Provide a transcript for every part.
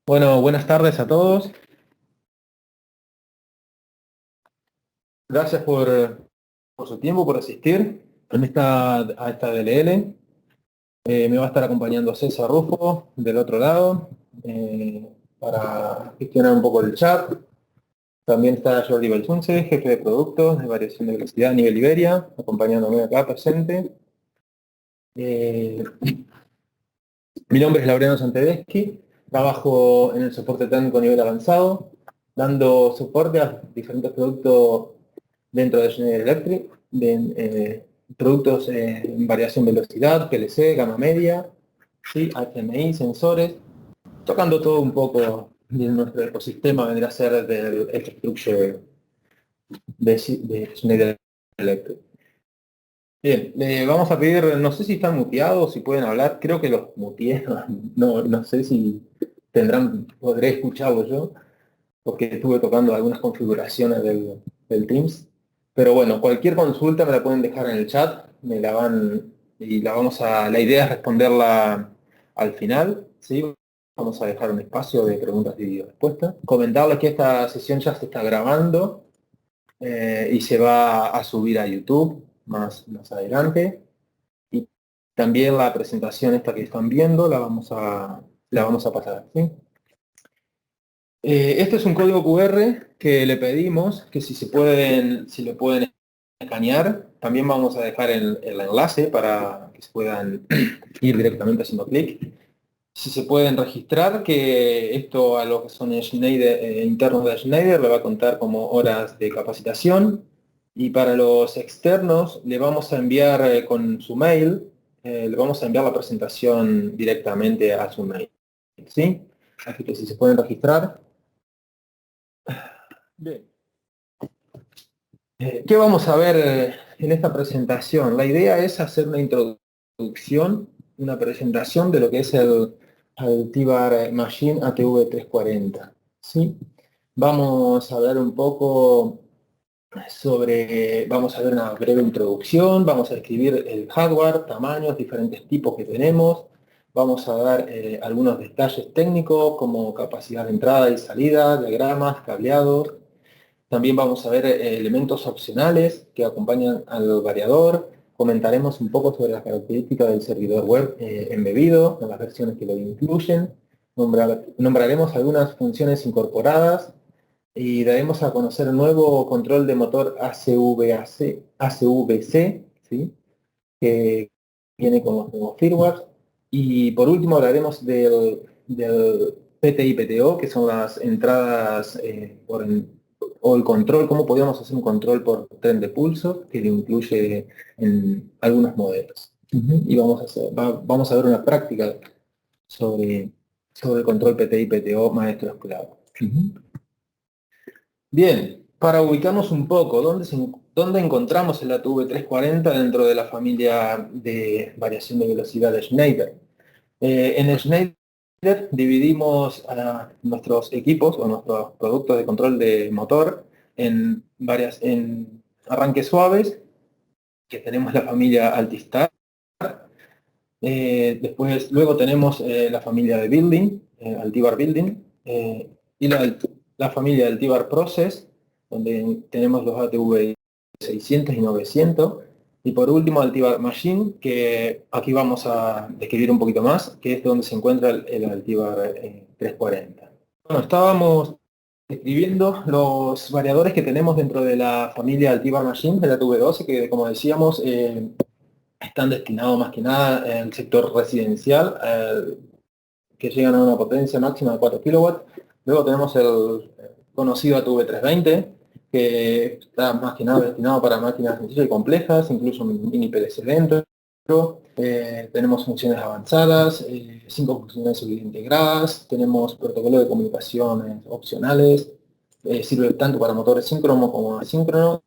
Bueno, buenas tardes a todos. Gracias por su tiempo, por asistir a esta DLL. Me va a estar acompañando César Rufo del otro lado eh, para gestionar un poco el chat. También está Jordi Belsunce, jefe de productos de variación de velocidad a nivel Iberia, acompañándome acá presente. Mi nombre es Laureano Santedeschi, trabajo en el soporte técnico a nivel avanzado, dando soporte a diferentes productos dentro de Schneider Electric, productos en variación velocidad, PLC, gama media, ¿sí? HMI, sensores, tocando todo un poco de nuestro ecosistema, vendría a ser del infrastructure de Schneider Electric. Bien, le vamos a pedir, no sé si están muteados, si pueden hablar, creo que los muteé, no sé si podré escucharlo yo, porque estuve tocando algunas configuraciones del Teams. Pero bueno, cualquier consulta me la pueden dejar en el chat, la idea es responderla al final, ¿sí? Vamos a dejar un espacio de preguntas y respuestas. Comentarles que esta sesión ya se está grabando y se va a subir a YouTube más adelante. Y también la presentación esta que están viendo la vamos a pasar, ¿sí? Este es un código QR que le pedimos que si lo pueden escanear. También vamos a dejar el enlace para que se puedan ir directamente haciendo clic. Si se pueden registrar, que esto a los que son internos de Schneider le va a contar como horas de capacitación. Y para los externos le vamos a enviar con su mail, le vamos a enviar la presentación directamente a su mail, ¿sí? Así que si se pueden registrar. Bien. ¿Qué vamos a ver en esta presentación? La idea es hacer una introducción, una presentación de lo que es el Altivar Machine ATV340. ¿Sí? Vamos a hablar un poco vamos a ver una breve introducción, vamos a describir el hardware, tamaños, diferentes tipos que tenemos, vamos a dar algunos detalles técnicos como capacidad de entrada y salida, diagramas, cableados. También vamos a ver elementos opcionales que acompañan al variador. Comentaremos un poco sobre las características del servidor web embebido, en las versiones que lo incluyen. Nombraremos algunas funciones incorporadas y daremos a conocer el nuevo control de motor ACVC, ¿sí? Que viene con los nuevos firmware. Y por último hablaremos del PTI-PTO, que son las entradas o el control, cómo podríamos hacer un control por tren de pulso, que lo incluye en algunos modelos. Y vamos a ver una práctica sobre, sobre el control PTI-PTO maestro esclavo. Bien, para ubicarnos un poco, ¿dónde encontramos el ATV340 dentro de la familia de variación de velocidad de Schneider? En Schneider dividimos a nuestros equipos o nuestros productos de control de motor en arranques suaves, que tenemos la familia Altistar. Luego tenemos la familia de Building, Altivar Building, y la familia Altivar Process, donde tenemos los ATV 600 y 900. Y por último, Altivar Machine, que aquí vamos a describir un poquito más, que es donde se encuentra el Altivar 340. Bueno, estábamos describiendo los variadores que tenemos dentro de la familia Altivar Machine, de la ATV12, que como decíamos, están destinados más que nada al sector residencial, que llegan a una potencia máxima de 4 kilowatts. Luego tenemos el conocido ATV320, que está más que nada destinado para máquinas sencillas y complejas, incluso un mini PLC dentro. Tenemos funciones avanzadas, 5 funciones integradas, tenemos protocolo de comunicaciones opcionales, sirve tanto para motores síncronos como asíncronos,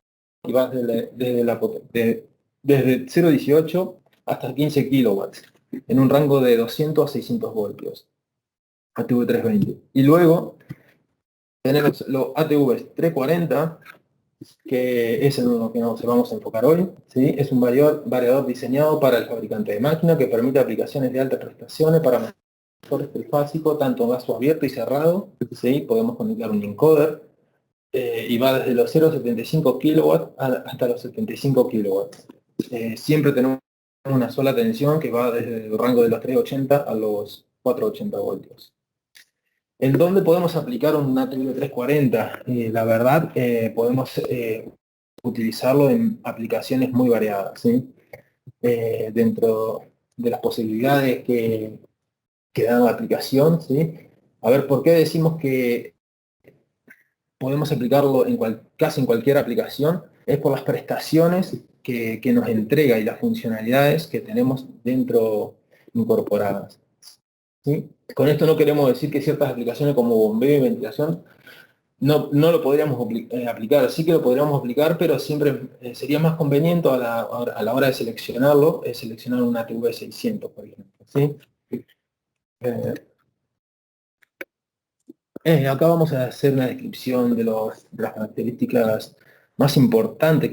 y va desde 0,18 hasta 15 kilowatts, en un rango de 200 a 600 voltios, ATV320. Y luego tenemos los ATV 340, que es en lo que nos vamos a enfocar hoy, ¿sí? Es un variador diseñado para el fabricante de máquina que permite aplicaciones de altas prestaciones para trifásico, tanto en vaso abierto y cerrado, ¿sí? Podemos conectar un encoder, y va desde los 0,75 kW hasta los 75 kW. Siempre tenemos una sola tensión que va desde el rango de los 380 a los 480 voltios. ¿En dónde podemos aplicar un ATV 340? La verdad, podemos utilizarlo en aplicaciones muy variadas, ¿sí? Dentro de las posibilidades que da la aplicación, ¿sí? A ver, ¿por qué decimos que podemos aplicarlo casi en cualquier aplicación? Es por las prestaciones que nos entrega y las funcionalidades que tenemos dentro incorporadas, ¿sí? Con esto no queremos decir que ciertas aplicaciones como bombeo y ventilación no lo podríamos aplicar. Sí que lo podríamos aplicar, pero siempre sería más conveniente a la hora de seleccionarlo, seleccionar una ATV600, por ejemplo, ¿sí? Acá vamos a hacer una descripción de las características más importantes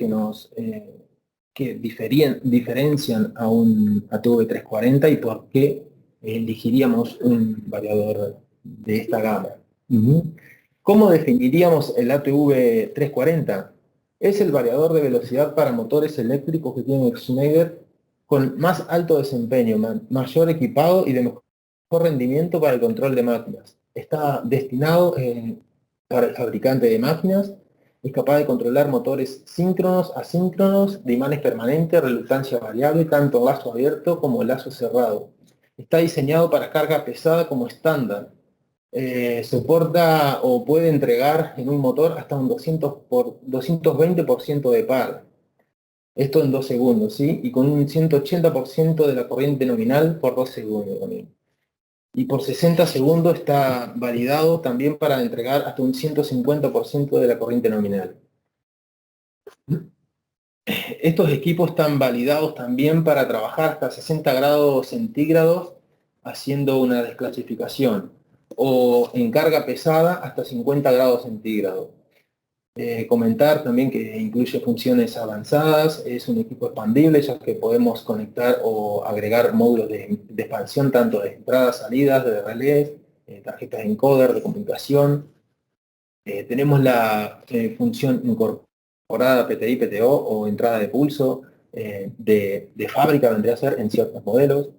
que diferencian a un ATV340 y por qué elegiríamos un variador de esta gama. ¿Cómo definiríamos el ATV340? Es el variador de velocidad para motores eléctricos que tiene Schneider con más alto desempeño, mayor equipado y de mejor rendimiento para el control de máquinas. Está destinado para el fabricante de máquinas. Es capaz de controlar motores síncronos, asíncronos, de imanes permanentes, reluctancia variable, tanto lazo abierto como lazo cerrado. Está diseñado para carga pesada como estándar. Soporta o puede entregar en un motor hasta un 220% de par. Esto en 2 segundos, ¿sí? Y con un 180% de la corriente nominal por 2 segundos también. Y por 60 segundos está validado también para entregar hasta un 150% de la corriente nominal. Estos equipos están validados también para trabajar hasta 60 grados centígrados haciendo una desclasificación, o en carga pesada hasta 50 grados centígrados. Comentar también que incluye funciones avanzadas, es un equipo expandible ya que podemos conectar o agregar módulos de expansión tanto de entradas, salidas, de relés, tarjetas de encoder, de comunicación. Tenemos la función incorporada PTI, PTO o entrada de pulso de fábrica, vendría a ser en ciertos modelos,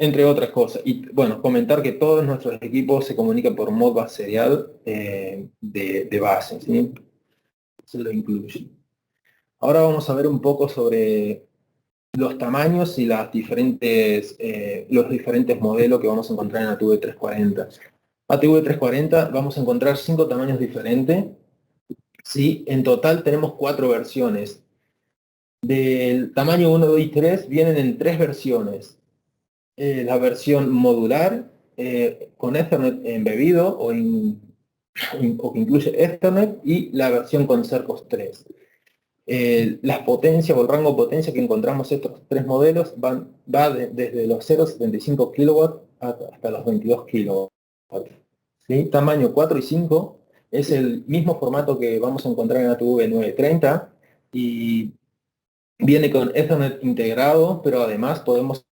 entre otras cosas. Y bueno, comentar que todos nuestros equipos se comunican por Modbus serial de base, ¿sí? Se lo incluye. Ahora vamos a ver un poco sobre los tamaños y los diferentes modelos que vamos a encontrar en ATV340. ATV340 vamos a encontrar 5 tamaños diferentes. ¿Sí? En total tenemos 4 versiones. Del tamaño 1, 2 y 3 vienen en 3 versiones. La versión modular, con Ethernet embebido o que incluye Ethernet, y la versión con Cercos 3. Las potencias o el rango de potencia que encontramos estos 3 modelos va desde los 0,75 kW hasta los 22 kW. ¿Sí? Tamaño 4 y 5 es el mismo formato que vamos a encontrar en ATV 930 y viene con Ethernet integrado, pero además podemos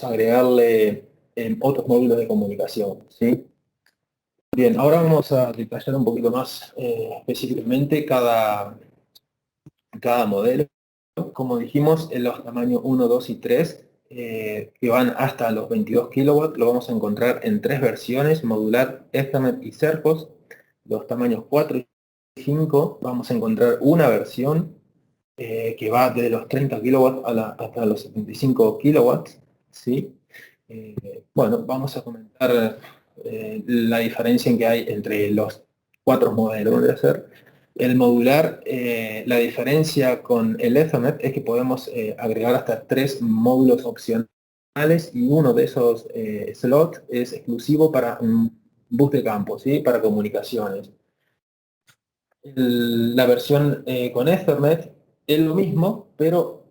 agregarle otros módulos de comunicación, ¿sí? Bien, ahora vamos a detallar un poquito más específicamente cada modelo. Como dijimos, en los tamaños 1, 2 y 3, que van hasta los 22 kW, lo vamos a encontrar en 3 versiones, modular, Ethernet y Cercos. Los tamaños 4 y 5 vamos a encontrar una versión que va desde los 30 kW hasta los 75 kW, ¿sí? Bueno, vamos a comentar la diferencia en que hay entre los 4 modelos, debe ser. El modular, la diferencia con el Ethernet es que podemos agregar hasta 3 módulos opcionales y uno de esos slots es exclusivo para un bus de campo, ¿sí? Para comunicaciones. La versión con Ethernet es lo mismo, pero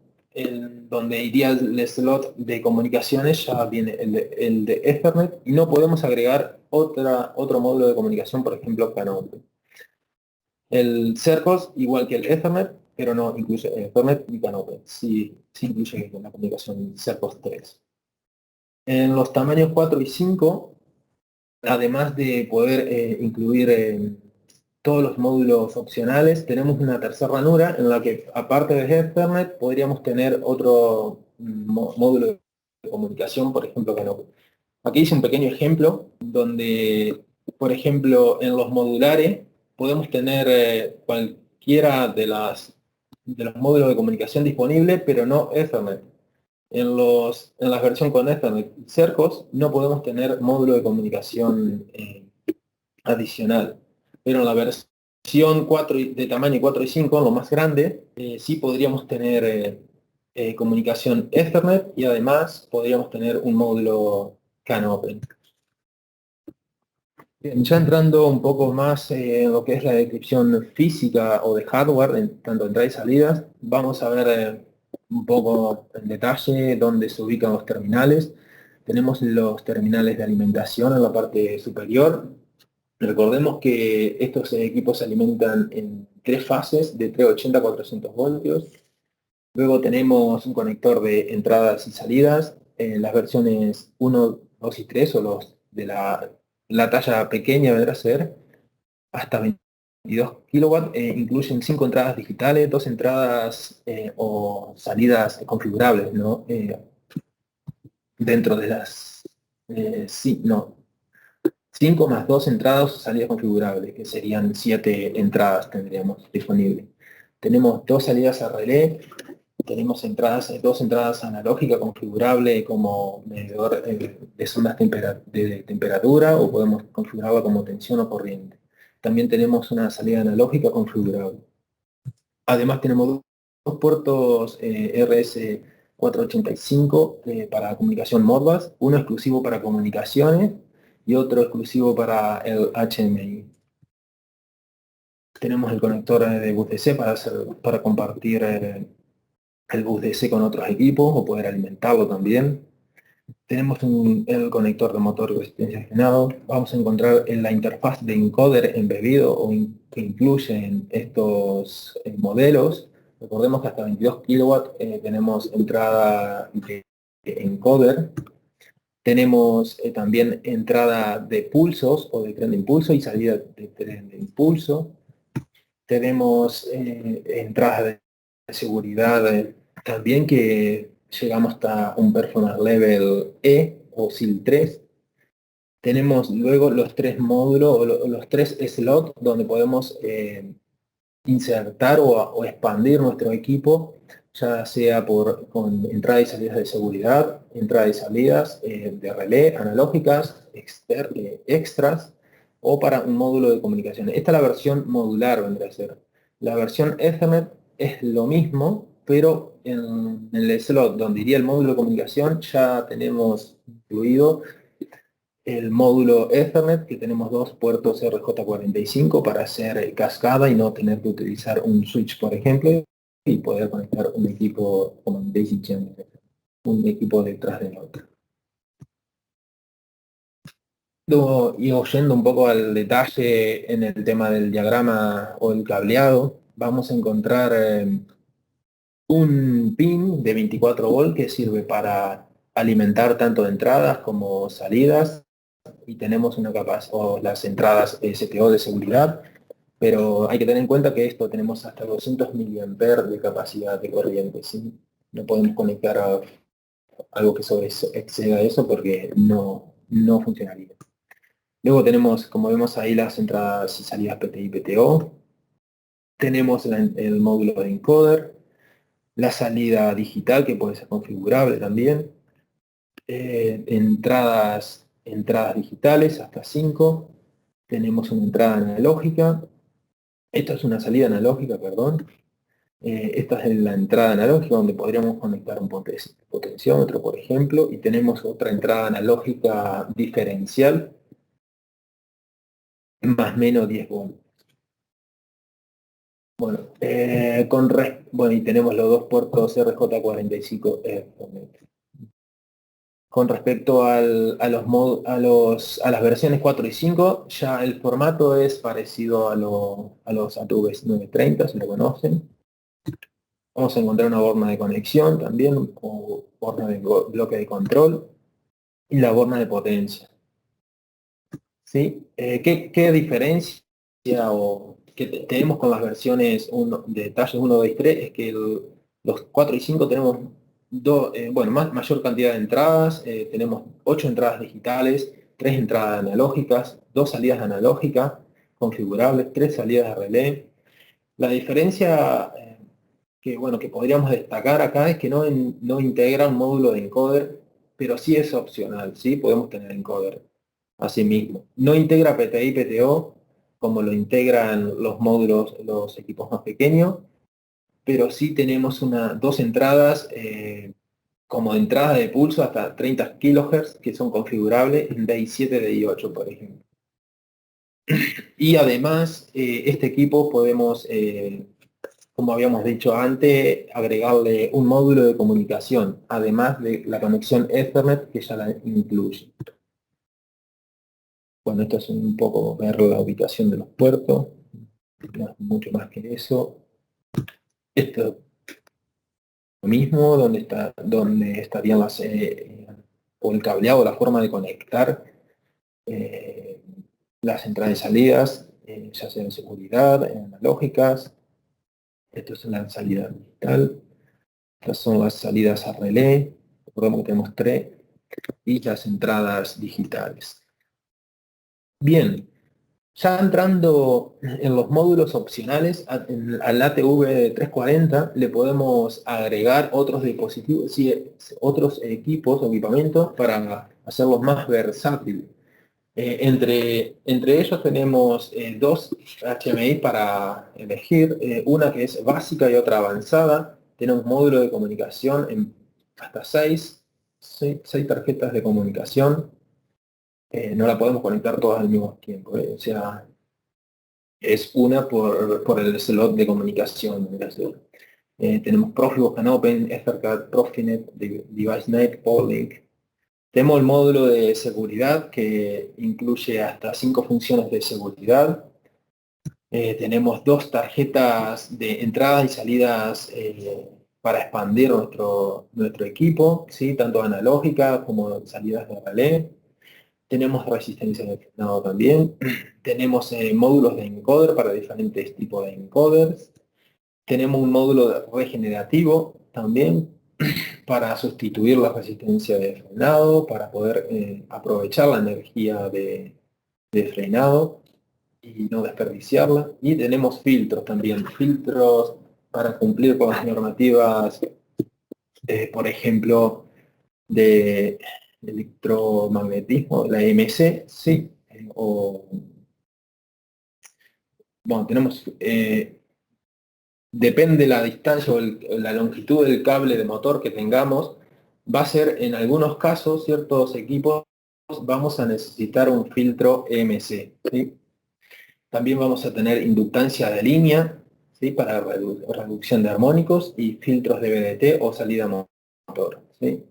donde iría el slot de comunicaciones ya viene el de Ethernet y no podemos agregar otro módulo de comunicación, por ejemplo, Canopy. El Cercos, igual que el Ethernet, pero no incluye Ethernet y Canopy. Sí incluye la comunicación Cercos 3. En los tamaños 4 y 5, además de poder incluir todos los módulos opcionales, tenemos una tercera ranura en la que, aparte de Ethernet, podríamos tener otro módulo de comunicación, por ejemplo, que no. Aquí hice un pequeño ejemplo donde, por ejemplo, en los modulares podemos tener cualquiera de los módulos de comunicación disponibles, pero no Ethernet. En la versión con Ethernet y Cercos no podemos tener módulo de comunicación adicional. Pero en la versión 4 de tamaño 4 y 5, lo más grande, sí podríamos tener comunicación Ethernet y además podríamos tener un módulo CAN-Open. Bien, ya entrando un poco más en lo que es la descripción física o de hardware, tanto entradas y salidas, vamos a ver un poco en detalle dónde se ubican los terminales. Tenemos los terminales de alimentación en la parte superior. Recordemos que estos equipos se alimentan en tres fases de 380 a 400 voltios. Luego tenemos un conector de entradas y salidas. Las versiones 1, 2 y 3 o los de la talla pequeña vendrá a ser hasta 22 kilowatts. Incluyen 5 entradas digitales, 2 entradas o salidas configurables, ¿no? Dentro de las... sí, no. 5 más 2 entradas o salidas configurables, que serían 7 entradas tendríamos disponibles. Tenemos 2 salidas a relé. Tenemos dos entradas analógicas configurables como medidor de zonas de temperatura o podemos configurarla como tensión o corriente. También tenemos una salida analógica configurable. Además tenemos dos puertos RS485 para comunicación Modbus, uno exclusivo para comunicaciones y otro exclusivo para el HMI. Tenemos el conector de bus DC para compartir el bus DC con otros equipos o poder alimentarlo también. Tenemos el conector de motor de resistencia generado. Vamos a encontrar en la interfaz de encoder embebido que incluyen estos modelos. Recordemos que hasta 22 kilowatts tenemos entrada de encoder. Tenemos también entrada de pulsos o de tren de impulso y salida de tren de impulso. Tenemos entradas de seguridad también que llegamos hasta un Performance Level E o SIL 3. Tenemos luego los tres módulos o los tres slots donde podemos insertar o expandir nuestro equipo, ya sea con entradas y salidas de seguridad, entradas y salidas de relé, analógicas, extras, o para un módulo de comunicación. Esta es la versión modular, vendrá a ser. La versión Ethernet es lo mismo, pero en el slot donde iría el módulo de comunicación ya tenemos incluido el módulo Ethernet, que tenemos dos puertos RJ45 para hacer cascada y no tener que utilizar un switch, por ejemplo, y poder conectar un equipo como un Daisy Chain, un equipo detrás del otro. Y oyendo un poco al detalle en el tema del diagrama o el cableado, vamos a encontrar un pin de 24 volt que sirve para alimentar tanto entradas como salidas, y tenemos una capacidad, o las entradas STO de seguridad, pero hay que tener en cuenta que esto tenemos hasta 200 mA de capacidad de corriente, ¿sí? No podemos conectar a algo que exceda eso porque no funcionaría. Luego tenemos, como vemos ahí, las entradas y salidas PTI PTO. Tenemos el módulo de encoder, la salida digital que puede ser configurable también, entradas digitales hasta 5, tenemos una entrada analógica, esta es una salida analógica, perdón, esta es la entrada analógica donde podríamos conectar un potenciómetro, por ejemplo, y tenemos otra entrada analógica diferencial, más o menos 10 volts. Bueno, y tenemos los dos puertos RJ45 Con respecto a las versiones 4 y 5, ya el formato es parecido a los ATVs 930, si lo conocen. Vamos a encontrar una borna de conexión también, o borna de bloque de control. y la borna de potencia. ¿Sí? ¿Qué diferencia o que tenemos con las versiones de talles 1, 2 y 3? Es que los 4 y 5 tenemos mayor cantidad de entradas, tenemos 8 entradas digitales, 3 entradas analógicas, 2 salidas analógicas configurables, 3 salidas de relé. La diferencia que podríamos destacar acá es que no integra un módulo de encoder, pero sí es opcional, ¿sí? Podemos tener encoder. Asimismo, no integra PTI y PTO como lo integran los módulos, los equipos más pequeños, pero sí tenemos dos entradas como entrada de pulso hasta 30 kHz que son configurables en DI7, DI8, por ejemplo. Y además, este equipo podemos, como habíamos dicho antes, agregarle un módulo de comunicación, además de la conexión Ethernet que ya la incluye. Bueno, esto es un poco ver la ubicación de los puertos, no es mucho más que eso. Esto es lo mismo, donde estarían o el cableado, la forma de conectar las entradas y salidas, ya sea en seguridad, en analógicas. Esto es la salida digital. Estas son las salidas a relé. Recordemos que tenemos 3 y las entradas digitales. Bien. Ya entrando en los módulos opcionales, al ATV 340 le podemos agregar otros dispositivos, otros equipos o equipamientos para hacerlos más versátiles. Entre ellos tenemos 2 HMI para elegir, una que es básica y otra avanzada. Tenemos módulo de comunicación en hasta 6 tarjetas de comunicación. No la podemos conectar todas al mismo tiempo, o sea, es una por el slot de comunicación. Tenemos Profibus, Canopen, Ethercad, Profinet, DeviceNet, Polink. Tenemos el módulo de seguridad que incluye hasta 5 funciones de seguridad. Tenemos 2 tarjetas de entradas y salidas para expandir nuestro equipo, ¿sí? Tanto analógica como salidas de relé. Tenemos resistencia de frenado también. Tenemos módulos de encoder para diferentes tipos de encoders. Tenemos un módulo regenerativo también para sustituir la resistencia de frenado, para poder aprovechar la energía de frenado y no desperdiciarla. Y tenemos filtros también, filtros para cumplir con las normativas, por ejemplo, de electromagnetismo, la EMC, sí, bueno, tenemos, depende la distancia o la longitud del cable de motor que tengamos, va a ser en algunos casos, ciertos equipos, vamos a necesitar un filtro EMC, ¿sí? También vamos a tener inductancia de línea, ¿sí? Para reducción de armónicos y filtros de VDT o salida motor, ¿sí?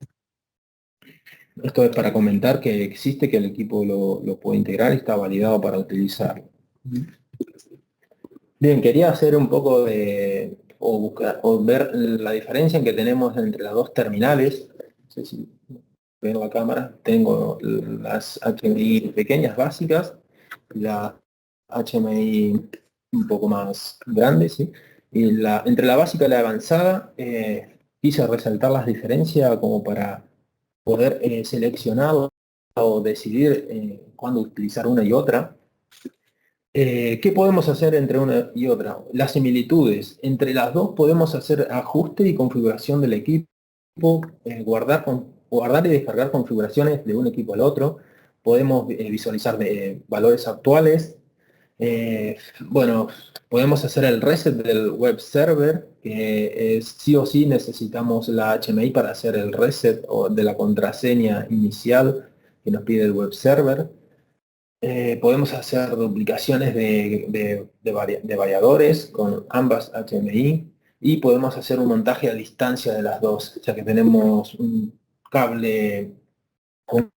Esto es para comentar que existe, que el equipo lo puede integrar y está validado para utilizarlo. Bien, quería hacer un poco o ver la diferencia en que tenemos entre las dos terminales. No sé si ven la cámara. Tengo las HMI pequeñas, básicas, y la HMI un poco más grande, ¿sí? Y entre la básica y la avanzada, quise resaltar las diferencias como para poder seleccionar o decidir cuándo utilizar una y otra. ¿Qué podemos hacer entre una y otra? Las similitudes. Entre las dos podemos hacer ajuste y configuración del equipo, guardar y descargar configuraciones de un equipo al otro. Podemos visualizar valores actuales. Bueno, podemos hacer el reset del web server, que es sí o sí necesitamos la HMI para hacer el reset de la contraseña inicial que nos pide el web server. Podemos hacer duplicaciones de variadores con ambas HMI y podemos hacer un montaje a distancia de las dos, ya que tenemos un cable, un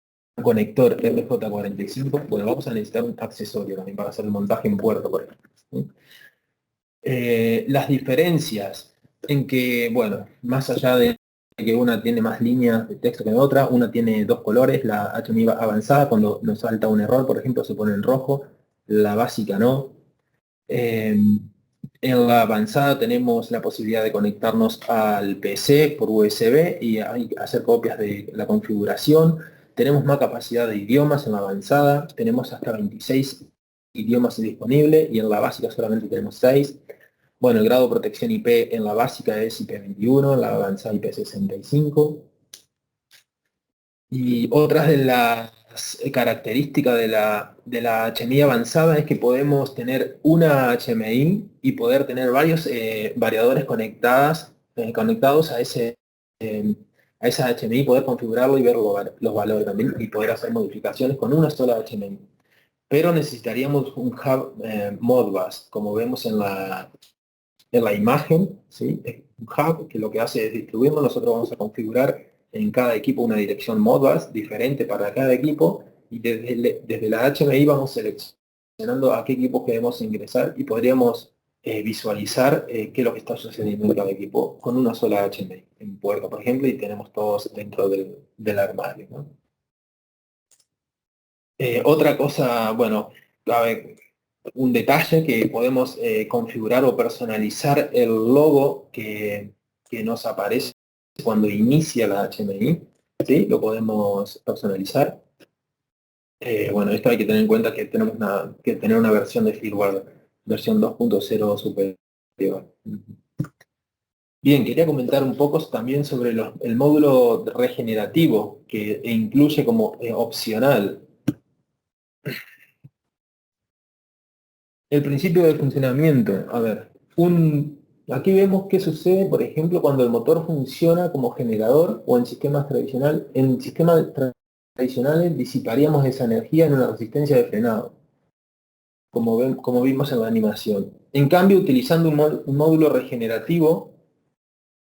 conector RJ45. Bueno, vamos a necesitar un accesorio también para hacer el montaje en puerto, por ejemplo, ¿sí? Las diferencias en que, bueno, más allá de que una tiene más líneas de texto que otra, una tiene dos colores, la HMI avanzada, cuando nos salta un error, por ejemplo, se pone en rojo, la básica no. En la avanzada tenemos la posibilidad de conectarnos al PC por USB y hacer copias de la configuración. Tenemos más capacidad de idiomas en la avanzada, tenemos hasta 26 idiomas disponibles y en la básica solamente tenemos 6. Bueno, el grado de protección IP en la básica es IP21, en la avanzada IP65. Y otras de las características de la HMI avanzada es que podemos tener una HMI y poder tener varios variadores conectados a esa HMI, poder configurarlo y ver los valores también y poder hacer modificaciones con una sola HMI. Pero necesitaríamos un hub Modbus, como vemos en la imagen, ¿sí? Es un hub que lo que hace es distribuirlo. Nosotros vamos a configurar en cada equipo una dirección Modbus diferente para cada equipo y desde la HMI vamos seleccionando a qué equipos queremos ingresar y podríamos visualizar qué es lo que está sucediendo en cada equipo con una sola HMI en puerta, por ejemplo, y tenemos todos dentro del armario, ¿no? Otra cosa, bueno, a ver, un detalle que podemos configurar o personalizar el logo que nos aparece cuando inicia la HMI, ¿sí? Lo podemos personalizar. Bueno, esto hay que tener en cuenta que tenemos que tener una versión de firmware, versión 2.0 superior. Bien, quería comentar un poco también sobre el módulo regenerativo que incluye como opcional el principio de funcionamiento. A ver, aquí vemos qué sucede, por ejemplo, cuando el motor funciona como generador o en sistemas tradicionales. En sistemas tradicionales disiparíamos esa energía en una resistencia de frenado, como vimos en la animación. En cambio, utilizando un módulo regenerativo,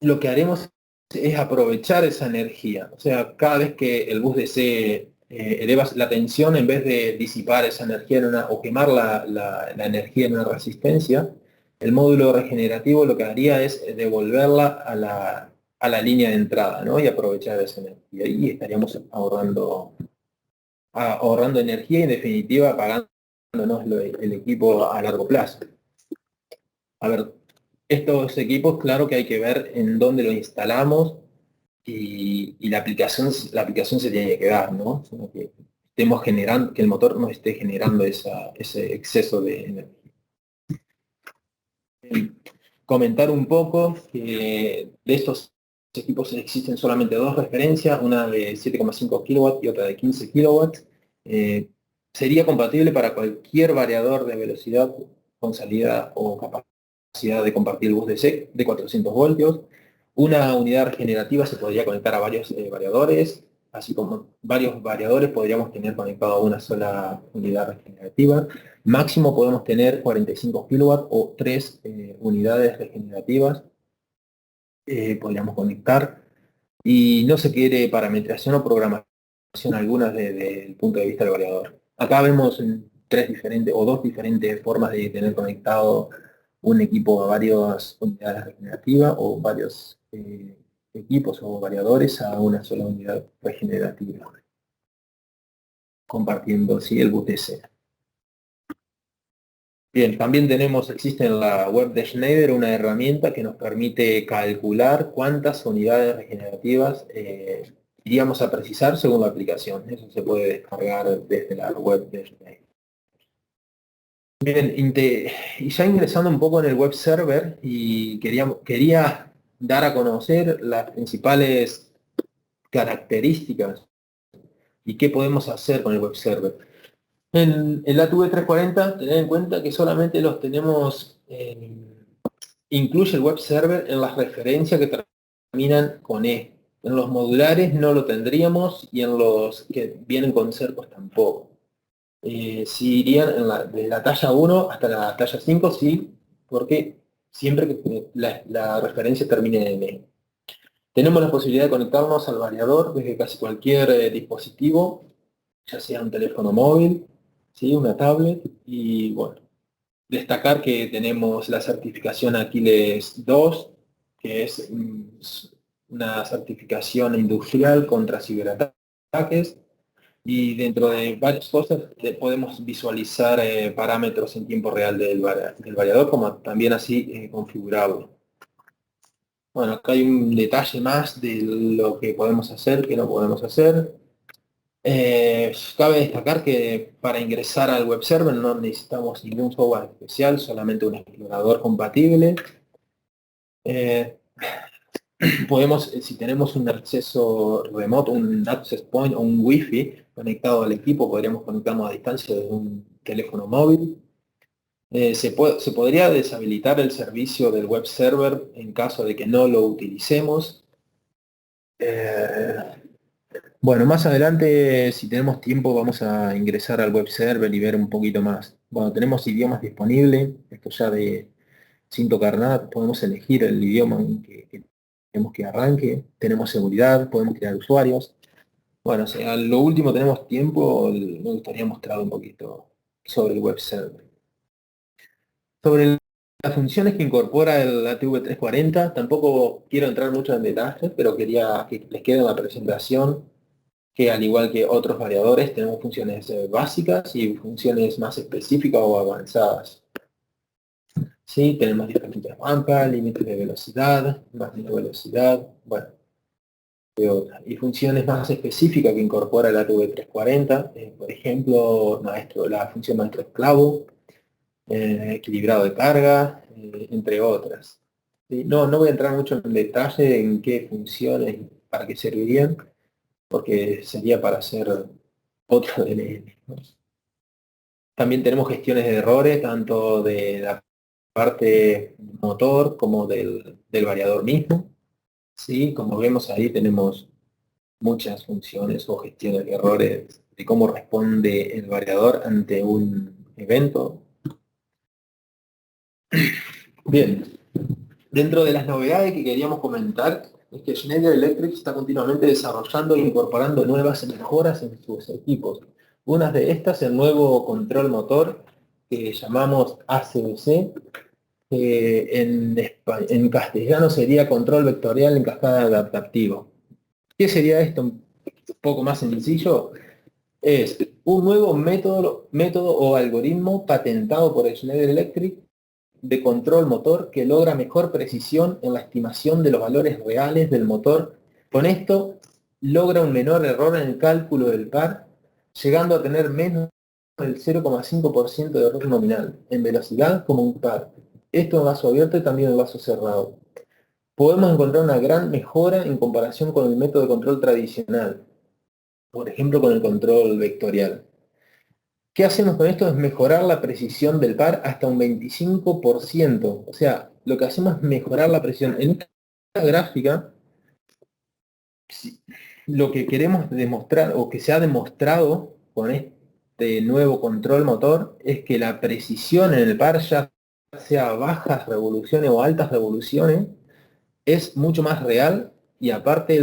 lo que haremos es aprovechar esa energía. O sea, cada vez que el bus DC eleva la tensión, en vez de disipar esa energía o quemar la energía en una resistencia, el módulo regenerativo lo que haría es devolverla a la línea de entrada, ¿no? Y aprovechar esa energía. Y estaríamos ahorrando energía y en definitiva pagándonos el equipo a largo plazo. A ver, estos equipos, claro que hay que ver en dónde los instalamos y la aplicación se tiene que dar, ¿no? Sino que estemos generando, que el motor no esté generando ese exceso de energía. Comentar un poco que de estos equipos existen solamente dos referencias, una de 7,5 kW y otra de 15 kW. Sería compatible para cualquier variador de velocidad con salida o capacidad de compartir el bus DC de 400 voltios. Una unidad regenerativa se podría conectar a varios variadores, así como varios variadores podríamos tener conectado a una sola unidad regenerativa. Máximo podemos tener 45 kW o 3 unidades regenerativas, podríamos conectar. Y no se quiere parametrización o programación alguna desde el punto de vista del variador. Acá vemos tres diferentes o dos diferentes formas de tener conectado un equipo a varias unidades regenerativas o varios equipos o variadores a una sola unidad regenerativa, compartiendo ¿sí? el bus DC. Bien, también existe en la web de Schneider una herramienta que nos permite calcular cuántas unidades regenerativas iríamos a precisar según la aplicación. Eso se puede descargar desde la web de Schneider. Bien, y ya ingresando un poco en el web server, y quería dar a conocer las principales características y qué podemos hacer con el web server. En el ATV 340, tener en cuenta que solamente los tenemos, incluye el web server en las referencias que terminan con E. En los modulares no lo tendríamos y en los que vienen con cercos tampoco. Sí irían desde la talla 1 hasta la talla 5, sí, porque siempre que la referencia termine en E. Tenemos la posibilidad de conectarnos al variador desde casi cualquier dispositivo, ya sea un teléfono móvil, ¿sí? Una tablet, y bueno, destacar que tenemos la certificación Aquiles 2, que es una certificación industrial contra ciberataques, y dentro de varias cosas podemos visualizar parámetros en tiempo real del variador, como también así configurarlo. Bueno, acá hay un detalle más de lo que podemos hacer, que no podemos hacer. Cabe destacar que para ingresar al web server no necesitamos ningún software especial, solamente un explorador compatible. Podemos, si tenemos un acceso remoto, un access point o un wifi conectado al equipo, podríamos conectarnos a distancia de un teléfono móvil. Se podría deshabilitar el servicio del web server en caso de que no lo utilicemos. Bueno, más adelante, si tenemos tiempo, vamos a ingresar al web server y ver un poquito más. Bueno, tenemos idiomas disponibles, esto ya sin tocar nada, podemos elegir el idioma en que queremos que arranque, tenemos seguridad, podemos crear usuarios. Bueno, si a lo último tenemos tiempo, me gustaría mostrar un poquito sobre el web server. Sobre las funciones que incorpora el ATV340, tampoco quiero entrar mucho en detalle, pero quería que les quede en la presentación que, al igual que otros variadores, tenemos funciones básicas y funciones más específicas o avanzadas. Sí, tenemos diferentes rampas, límites de velocidad, máxima velocidad, bueno, y funciones más específicas que incorpora el ATV340, por ejemplo, la función maestro esclavo, equilibrado de carga, entre otras. ¿Sí? No voy a entrar mucho en detalle en qué funciones, para qué servirían, porque sería para hacer otro DNN, ¿no? También tenemos gestiones de errores, tanto de la parte motor como del variador mismo. ¿Sí? Como vemos ahí tenemos muchas funciones o gestiones de errores de cómo responde el variador ante un evento. Bien, dentro de las novedades que queríamos comentar es que Schneider Electric está continuamente desarrollando e incorporando nuevas mejoras en sus equipos. Una de estas, el nuevo control motor que llamamos ACVC, en castellano sería control vectorial en cascada adaptativo. ¿Qué sería esto? Un poco más sencillo. Es un nuevo método o algoritmo patentado por Schneider Electric de control motor que logra mejor precisión en la estimación de los valores reales del motor. Con esto logra un menor error en el cálculo del par, llegando a tener menos del 0,5% de error nominal en velocidad como un par. Esto en vaso abierto y también en vaso cerrado. Podemos encontrar una gran mejora en comparación con el método de control tradicional, por ejemplo con el control vectorial. ¿Qué hacemos con esto? Es mejorar la precisión del par hasta un 25%. O sea, lo que hacemos es mejorar la precisión. En esta gráfica, lo que queremos demostrar, o que se ha demostrado con este nuevo control motor, es que la precisión en el par, ya sea bajas revoluciones o altas revoluciones, es mucho más real, y aparte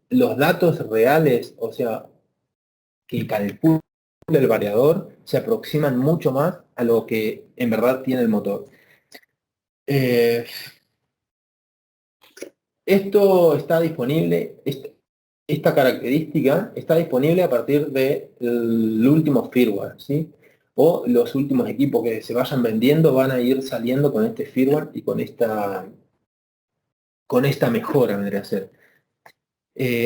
los datos reales, o sea, que calcula el variador, se aproximan mucho más a lo que en verdad tiene el motor. Esto está disponible, esta característica está disponible a partir del último firmware, ¿sí? O los últimos equipos que se vayan vendiendo van a ir saliendo con este firmware y con esta mejora, vendría a ser.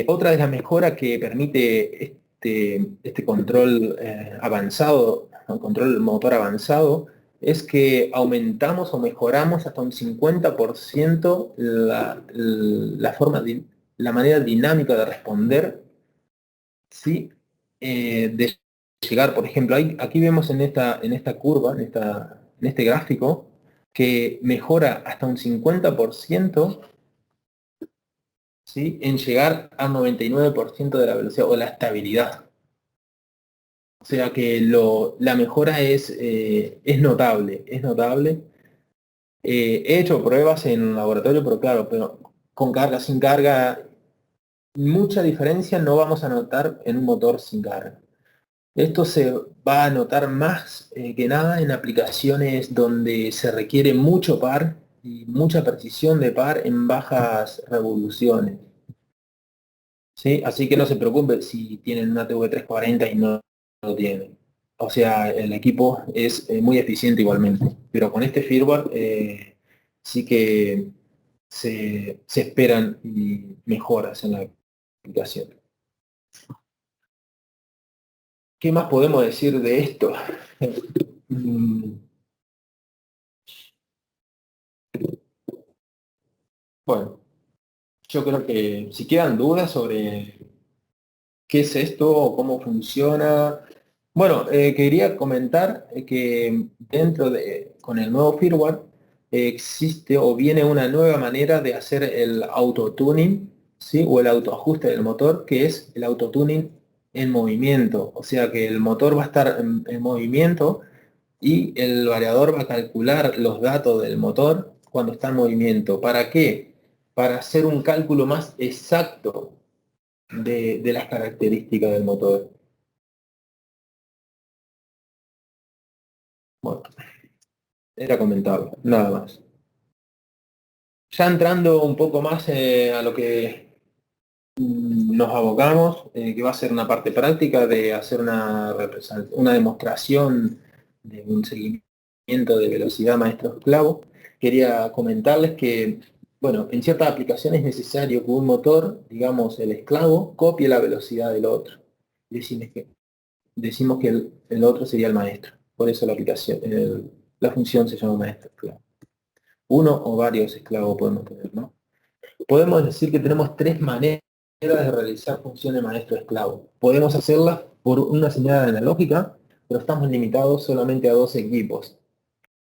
Otra de las mejoras que permite este control avanzado, un control motor avanzado, es que aumentamos o mejoramos hasta un 50% la manera dinámica de responder, ¿sí? De llegar, por ejemplo, aquí vemos en esta curva, en este gráfico, que mejora hasta un 50%, ¿sí? En llegar al 99% de la velocidad o la estabilidad. O sea que la mejora es notable, es notable. He hecho pruebas en laboratorio, pero con carga, sin carga, mucha diferencia no vamos a notar en un motor sin carga. Esto se va a notar más que nada en aplicaciones donde se requiere mucho par, y mucha precisión de par en bajas revoluciones. ¿Sí? Así que no se preocupe si tienen una TV340 y no lo tienen. O sea, el equipo es muy eficiente igualmente, pero con este firmware sí que se esperan y mejoras en la aplicación. ¿Qué más podemos decir de esto? Mm, Bueno, yo creo que si quedan dudas sobre qué es esto o cómo funciona, bueno, quería comentar que con el nuevo firmware existe o viene una nueva manera de hacer el autotuning, ¿sí? O el autoajuste del motor, que es el autotuning en movimiento. O sea que el motor va a estar en movimiento y el variador va a calcular los datos del motor cuando está en movimiento. ¿Para qué? Para hacer un cálculo más exacto de las características del motor. Bueno, era comentarlo, nada más. Ya entrando un poco más a lo que nos abocamos, que va a ser una parte práctica de hacer una demostración de un seguimiento de velocidad maestro-esclavo. Quería comentarles que, bueno, en ciertas aplicaciones es necesario que un motor, digamos el esclavo, copie la velocidad del otro. Decimos que el otro sería el maestro. Por eso la aplicación, la función se llama maestro-esclavo. Uno o varios esclavos podemos tener, ¿no? Podemos decir que tenemos tres maneras de realizar funciones maestro-esclavo. Podemos hacerlas por una señal analógica, pero estamos limitados solamente a dos equipos,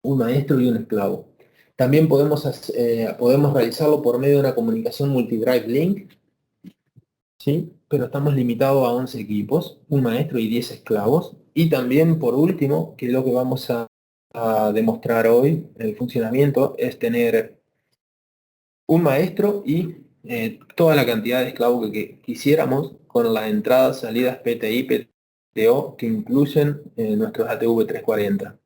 un maestro y un esclavo. También podemos realizarlo por medio de una comunicación multidrive link, ¿sí? Pero estamos limitados a 11 equipos, un maestro y 10 esclavos. Y también, por último, que es lo que vamos a demostrar hoy, el funcionamiento, es tener un maestro y toda la cantidad de esclavos que quisiéramos con las entradas, salidas PTI, PTO que incluyen nuestros ATV340.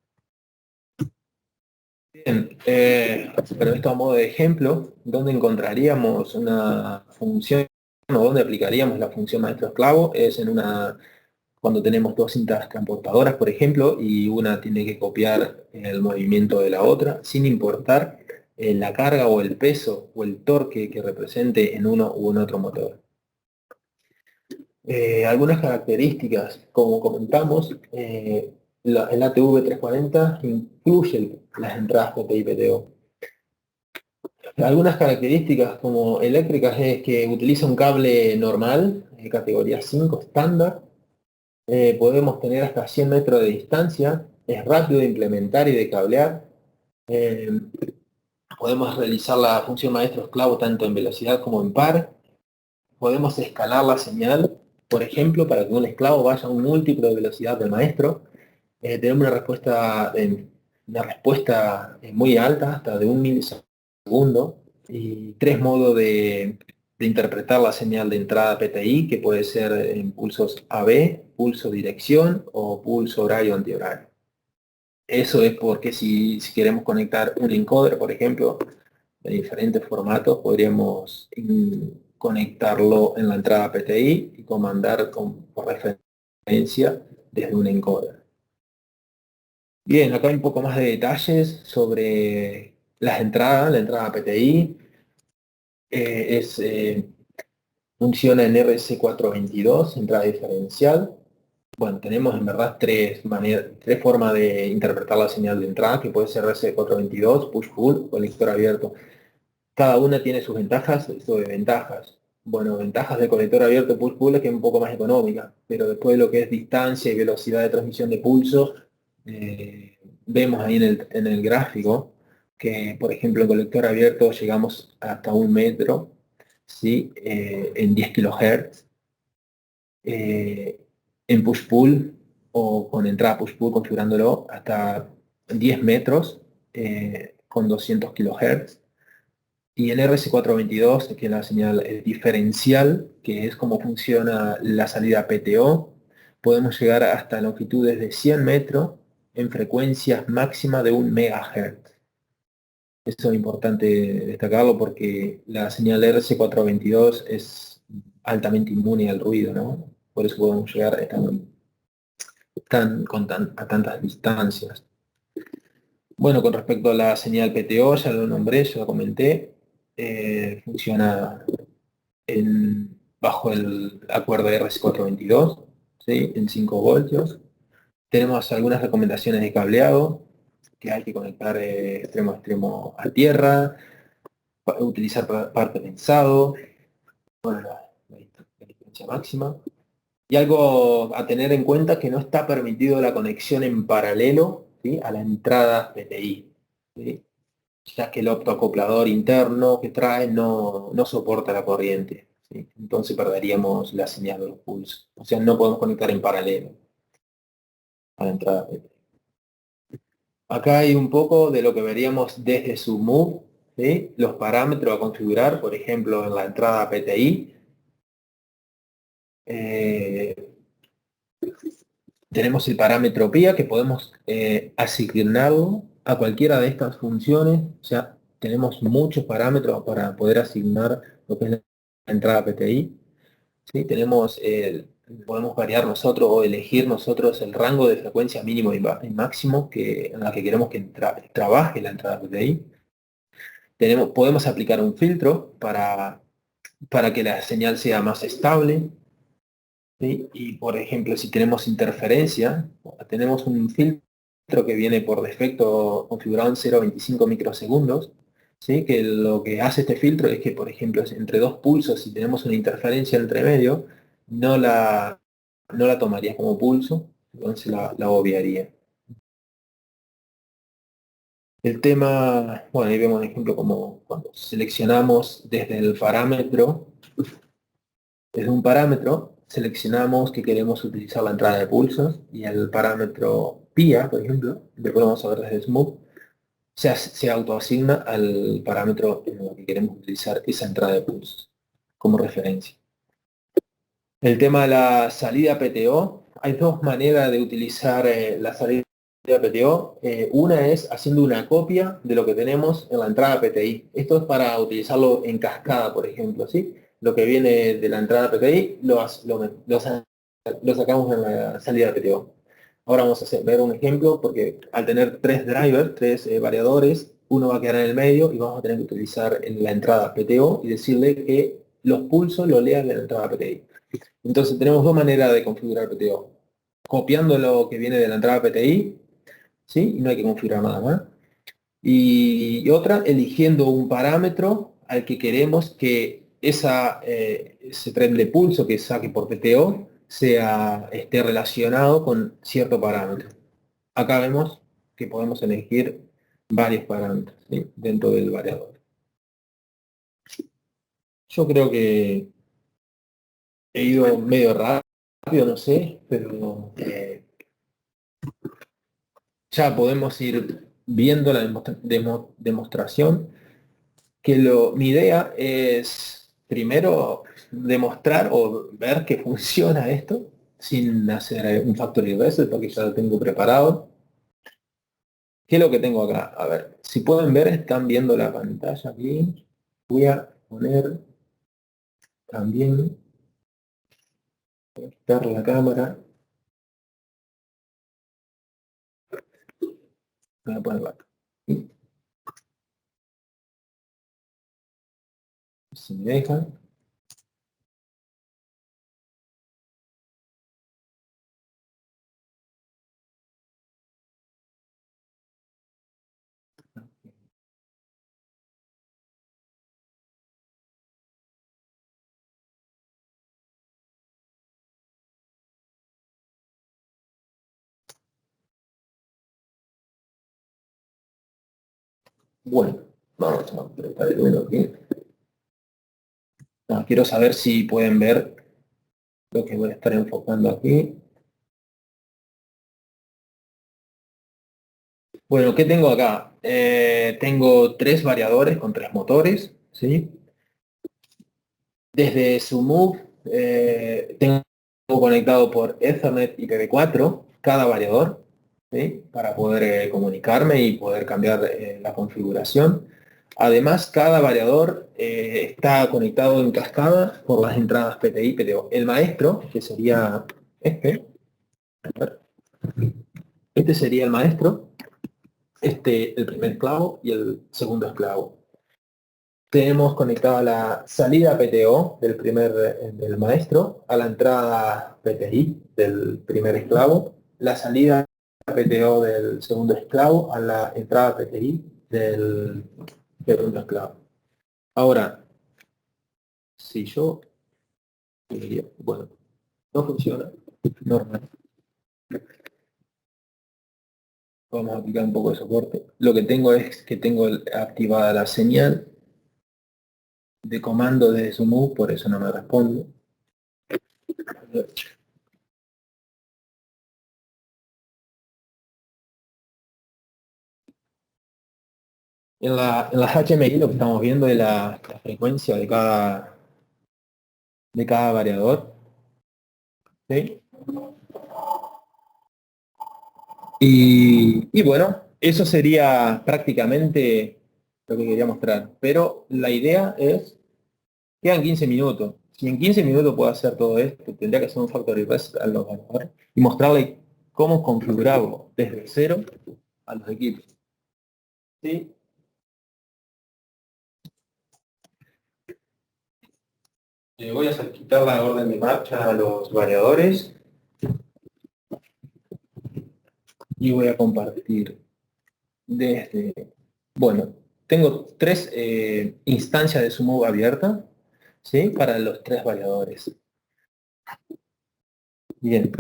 Bien, pero esto a modo de ejemplo, ¿dónde encontraríamos una función o dónde aplicaríamos la función maestro-esclavo? Es cuando tenemos dos cintas transportadoras, por ejemplo, y una tiene que copiar el movimiento de la otra, sin importar la carga o el peso o el torque que represente en uno u en otro motor. Algunas características, como comentamos, el ATV340 incluye las entradas PTI y PTO. Algunas características como eléctricas es que utiliza un cable normal, categoría 5 estándar. Podemos tener hasta 100 metros de distancia, es rápido de implementar y de cablear. Eh, Podemos realizar la función maestro-esclavo tanto en velocidad como en par. Podemos escalar la señal, por ejemplo, para que un esclavo vaya a un múltiplo de velocidad del maestro. Tenemos una respuesta muy alta, hasta de 1 milisegundo, y tres modos de interpretar la señal de entrada PTI, que puede ser en pulsos AB, pulso dirección o pulso horario antihorario. Eso es porque si queremos conectar un encoder, por ejemplo, de diferentes formatos, podríamos conectarlo en la entrada PTI y comandar por referencia desde un encoder. Bien, acá hay un poco más de detalles sobre las entradas, la entrada PTI. Funciona en RS422, entrada diferencial. Bueno, tenemos en verdad tres formas de interpretar la señal de entrada, que puede ser RS422, push-pull o lector abierto. Cada una tiene sus ventajas y sus desventajas. Bueno, ventajas de colector abierto push-pull es que es un poco más económica, pero después lo que es distancia y velocidad de transmisión de pulso, eh, vemos ahí en el gráfico que, por ejemplo, en colector abierto llegamos hasta 1 metro, ¿sí? En 10 kHz. En push-pull o con entrada push-pull configurándolo hasta 10 metros con 200 kHz. Y en RS422, que es la señal diferencial, que es cómo funciona la salida PTO, podemos llegar hasta longitudes de 100 metros en frecuencias máximas de 1 MHz. Eso es importante destacarlo porque la señal RC422 es altamente inmune al ruido, ¿no? Por eso podemos llegar a tantas distancias. Bueno, con respecto a la señal PTO, ya lo nombré, ya lo comenté. Funciona bajo el acuerdo RS422, ¿sí? En 5 voltios. Tenemos algunas recomendaciones de cableado, que hay que conectar extremo a extremo a tierra, utilizar parte pensado, bueno, la distancia máxima. Y algo a tener en cuenta que no está permitido la conexión en paralelo, ¿sí? A la entrada PTI, ¿sí? Ya que el optoacoplador interno que trae no soporta la corriente, ¿sí? Entonces perderíamos la señal de los pulsos. O sea, no podemos conectar en paralelo a la entrada PTI. Acá hay un poco de lo que veríamos desde su MUV, ¿sí? Los parámetros a configurar, por ejemplo, en la entrada PTI. Tenemos el parámetro PIA que podemos asignarlo a cualquiera de estas funciones. O sea, tenemos muchos parámetros para poder asignar lo que es la entrada PTI. ¿Sí? Podemos variar nosotros o elegir nosotros el rango de frecuencia mínimo y máximo en la que queremos que trabaje la entrada PTI. Podemos aplicar un filtro para que la señal sea más estable. ¿Sí? Y por ejemplo, si tenemos interferencia, tenemos un filtro que viene por defecto configurado en 0,25 microsegundos, ¿sí? Que lo que hace este filtro es que, por ejemplo, entre dos pulsos, si tenemos una interferencia entre medio, no la tomaría como pulso, entonces la obviaría. El tema, bueno, ahí vemos un ejemplo como cuando seleccionamos desde un parámetro, seleccionamos que queremos utilizar la entrada de pulsos y el parámetro PIA, por ejemplo, que podemos ver desde Smooth, se autoasigna al parámetro en el que queremos utilizar esa entrada de pulsos como referencia. El tema de la salida PTO, hay dos maneras de utilizar la salida PTO. Una es haciendo una copia de lo que tenemos en la entrada PTI. Esto es para utilizarlo en cascada, por ejemplo, ¿sí? Lo que viene de la entrada PTI lo sacamos en la salida PTO. Ahora vamos a ver un ejemplo, porque al tener tres drivers, tres variadores, uno va a quedar en el medio y vamos a tener que utilizar en la entrada PTO y decirle que los pulsos lo lean en la entrada PTI. Entonces tenemos dos maneras de configurar PTO. Copiando lo que viene de la entrada PTI, ¿sí? Y no hay que configurar nada más. Y otra, eligiendo un parámetro al que queremos que ese tren de pulso que saque por PTO esté relacionado con cierto parámetro. Acá vemos que podemos elegir varios parámetros, ¿sí? Dentro del variador. Yo creo que he ido medio rápido, no sé, pero ya podemos ir viendo la demostración, que mi idea es primero demostrar o ver que funciona esto sin hacer un factory reset porque ya lo tengo preparado. ¿Qué es lo que tengo acá? A ver, si pueden ver, están viendo la pantalla aquí. Voy a poner también, voy a quitar la cámara. Voy a ponerla acá. Si me dejan. Bueno, vamos a apretar el dedo aquí. No, quiero saber si pueden ver lo que voy a estar enfocando aquí. Bueno, ¿qué tengo acá? Tengo tres variadores con tres motores, ¿sí? Desde su move tengo conectado por Ethernet y IPv4 cada variador, ¿sí? Para poder comunicarme y poder cambiar la configuración. Además, cada variador está conectado en cascada por las entradas PTI y PTO. El maestro, que sería este, este sería el maestro, el primer esclavo y el segundo esclavo. Tenemos conectada la salida PTO del maestro a la entrada PTI del primer esclavo, la salida PTO del segundo esclavo a la entrada PTI del segundo esclavo. Ahora, si yo, bueno, no funciona, normal. Vamos a aplicar un poco de soporte. Lo que tengo es que tengo activada la señal de comando de Sumu, por eso no me responde. En las HMI lo que estamos viendo es la frecuencia de cada variador. ¿Sí? Y bueno, eso sería prácticamente lo que quería mostrar. Pero la idea es, quedan 15 minutos. Si en 15 minutos puedo hacer todo esto, tendría que hacer un factory reset a los variadores y mostrarle cómo configurarlo desde cero a los equipos. ¿Sí? Voy a quitar la orden de marcha a los variadores y voy a compartir desde... Bueno, tengo tres instancias de Sumo abiertas, ¿sí? Para los tres variadores. Bien,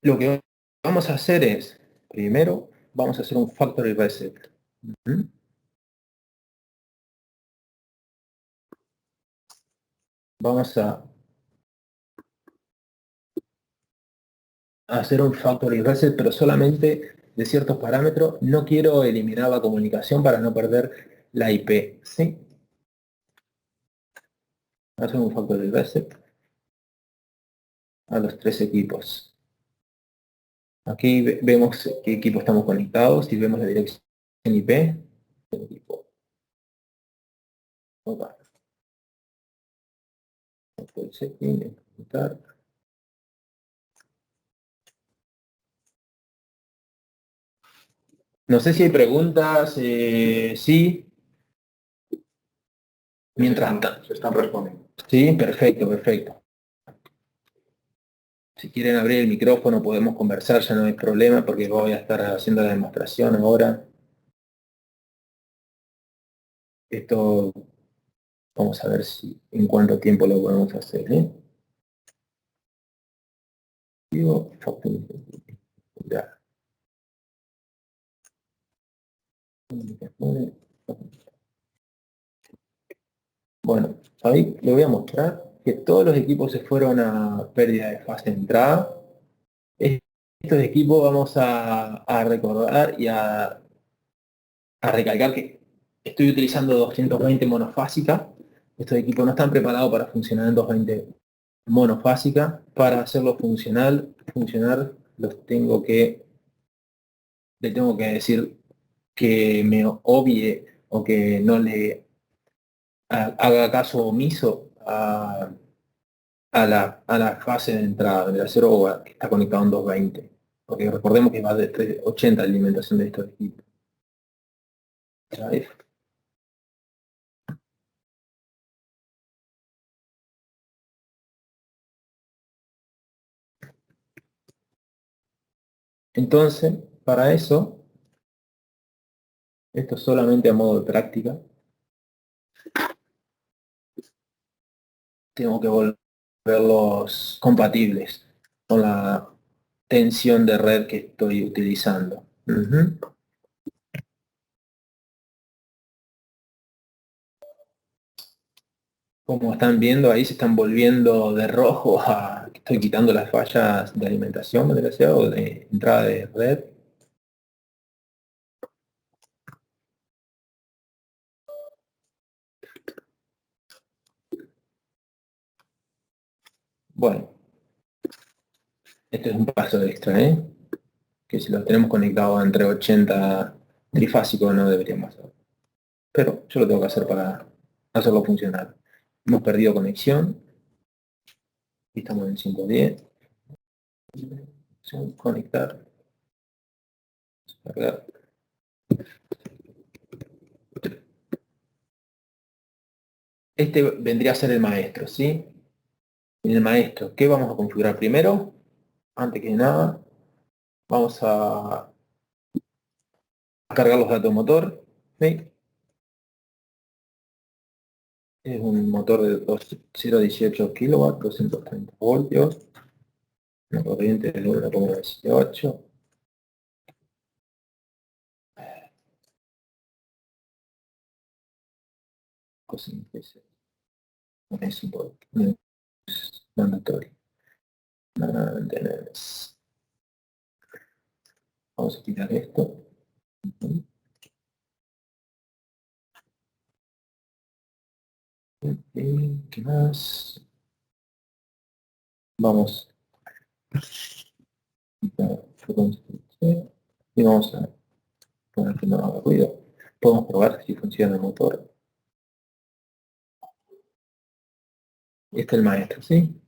lo que vamos a hacer es, primero, vamos a hacer un factory reset. Ujú. Vamos a hacer un factory reset, pero solamente de ciertos parámetros. No quiero eliminar la comunicación para no perder la IP, ¿sí? Hacemos un factory reset a los tres equipos. Aquí vemos qué equipo estamos conectados y vemos la dirección IP del equipo. Opa. No sé si hay preguntas, sí. Mientras tanto. Se están respondiendo. Sí, perfecto, perfecto. Si quieren abrir el micrófono podemos conversar, ya no hay problema porque voy a estar haciendo la demostración ahora. Esto, vamos a ver si en cuánto tiempo lo podemos hacer. Digo, ya. Bueno, ahí le voy a mostrar que todos los equipos se fueron a pérdida de fase de entrada. Estos equipos vamos a recordar y a recalcar que estoy utilizando 220 monofásica. Estos equipos no están preparados para funcionar en 220 monofásica. Para hacerlo funcionar, le tengo que decir que me obvie o que no le haga caso omiso a la fase de entrada del acero que está conectado en 220. Porque recordemos que va de 380 la alimentación de estos equipos. ¿Sabes? Entonces, para eso, esto solamente a modo de práctica, tengo que volverlos compatibles con la tensión de red que estoy utilizando. Ujú. Como están viendo, ahí se están volviendo de rojo a... Estoy quitando las fallas de alimentación, me parece, o de entrada de red. Bueno, este es un paso extra, que si lo tenemos conectado entre 80 trifásico no deberíamos hacer. pero yo lo tengo que hacer para hacerlo funcionar. Hemos perdido conexión. Y estamos en 510. Conectar. Cargar. Este vendría a ser el maestro, ¿sí? En el maestro, ¿qué vamos a configurar primero? Antes que nada, vamos a cargar los datos de motor. ¿Sí? Es un motor de 0,18 kW, 230 voltios, una corriente de 1,18. No es mandatorio. Vamos a quitar esto. ¿Qué más? Vamos y vamos a poner que no haga ruido. Podemos probar si funciona el motor. Este es el maestro, ¿sí?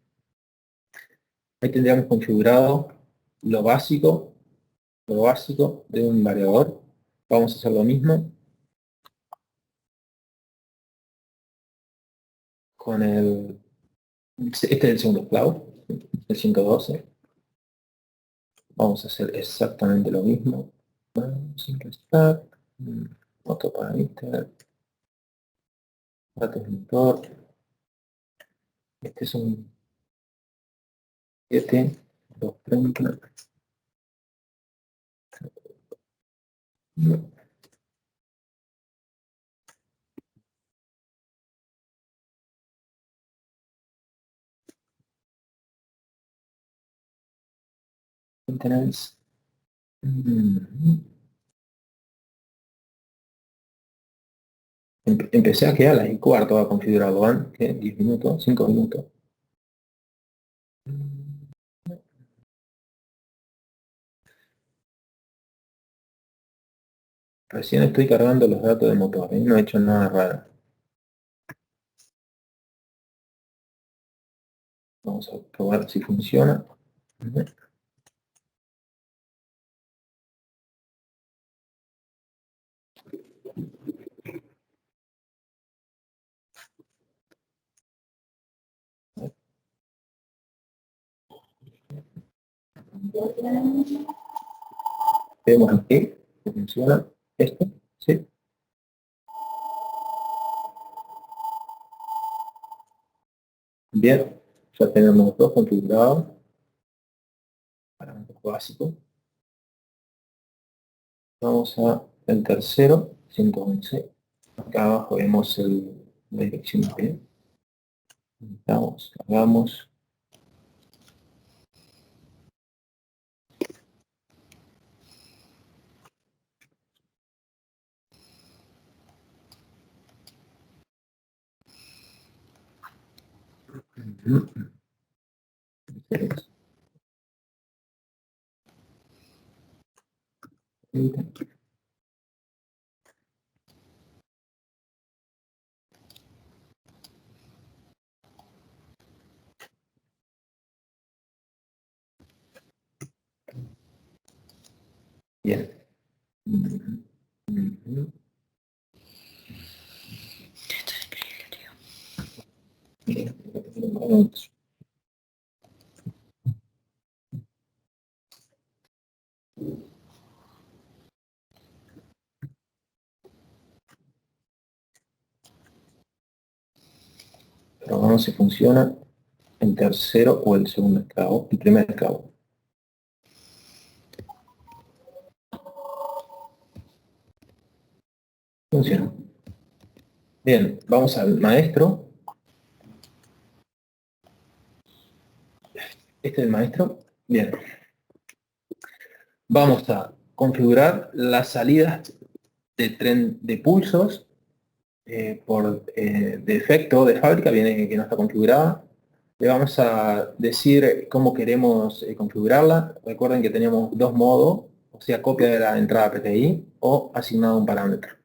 Ahí tendríamos configurado lo básico de un variador. Vamos a hacer lo mismo con el... Este es el segundo cloud, el 112. Vamos a hacer exactamente lo mismo. Sin restar. Otro parameter. Datos motor. Este es un 7, 230. Maintenance. Empecé a quedar a las y cuarto a configurarlo antes, 10 minutos, 5 minutos. Recién estoy cargando los datos de motor, no he hecho nada raro. Vamos a probar si funciona. Vemos aquí que funciona esto, ¿sí? Bien, ya tenemos dos configurados. Para un poco básico. Vamos a el tercero, 111. Acá abajo vemos la dirección IP. Vamos, cargamos. Bien. Esto es increíble, tío. Bien. Probamos si funciona el tercero o el segundo esclavo, el primer esclavo. Funciona. Bien, vamos al maestro. Este es el maestro. Bien. Vamos a configurar las salidas de tren de pulsos por defecto de fábrica, viene que no está configurada. Le vamos a decir cómo queremos configurarla. Recuerden que tenemos dos modos, o sea, copia de la entrada PTI o asignado un parámetro.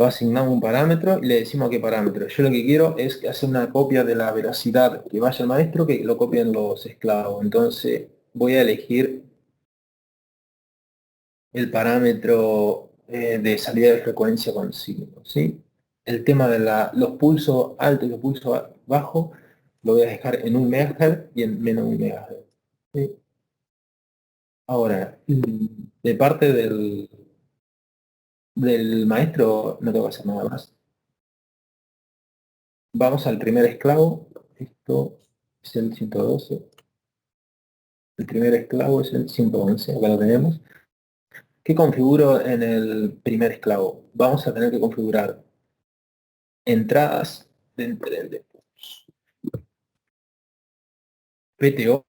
lo asignamos un parámetro y le decimos a qué parámetro. Yo lo que quiero es hacer una copia de la velocidad que vaya el maestro, que lo copien los esclavos. Entonces voy a elegir el parámetro de salida de frecuencia con signo, ¿sí? El tema de los pulsos altos y los pulsos bajos lo voy a dejar en 1 MHz y en menos 1 MHz. ¿Sí? Ahora, de parte del maestro no tengo que hacer nada más. Vamos al primer esclavo. Esto es el 112. El primer esclavo es el 111. Acá lo tenemos. ¿Qué configuro en el primer esclavo? Vamos a tener que configurar entradas de PTO.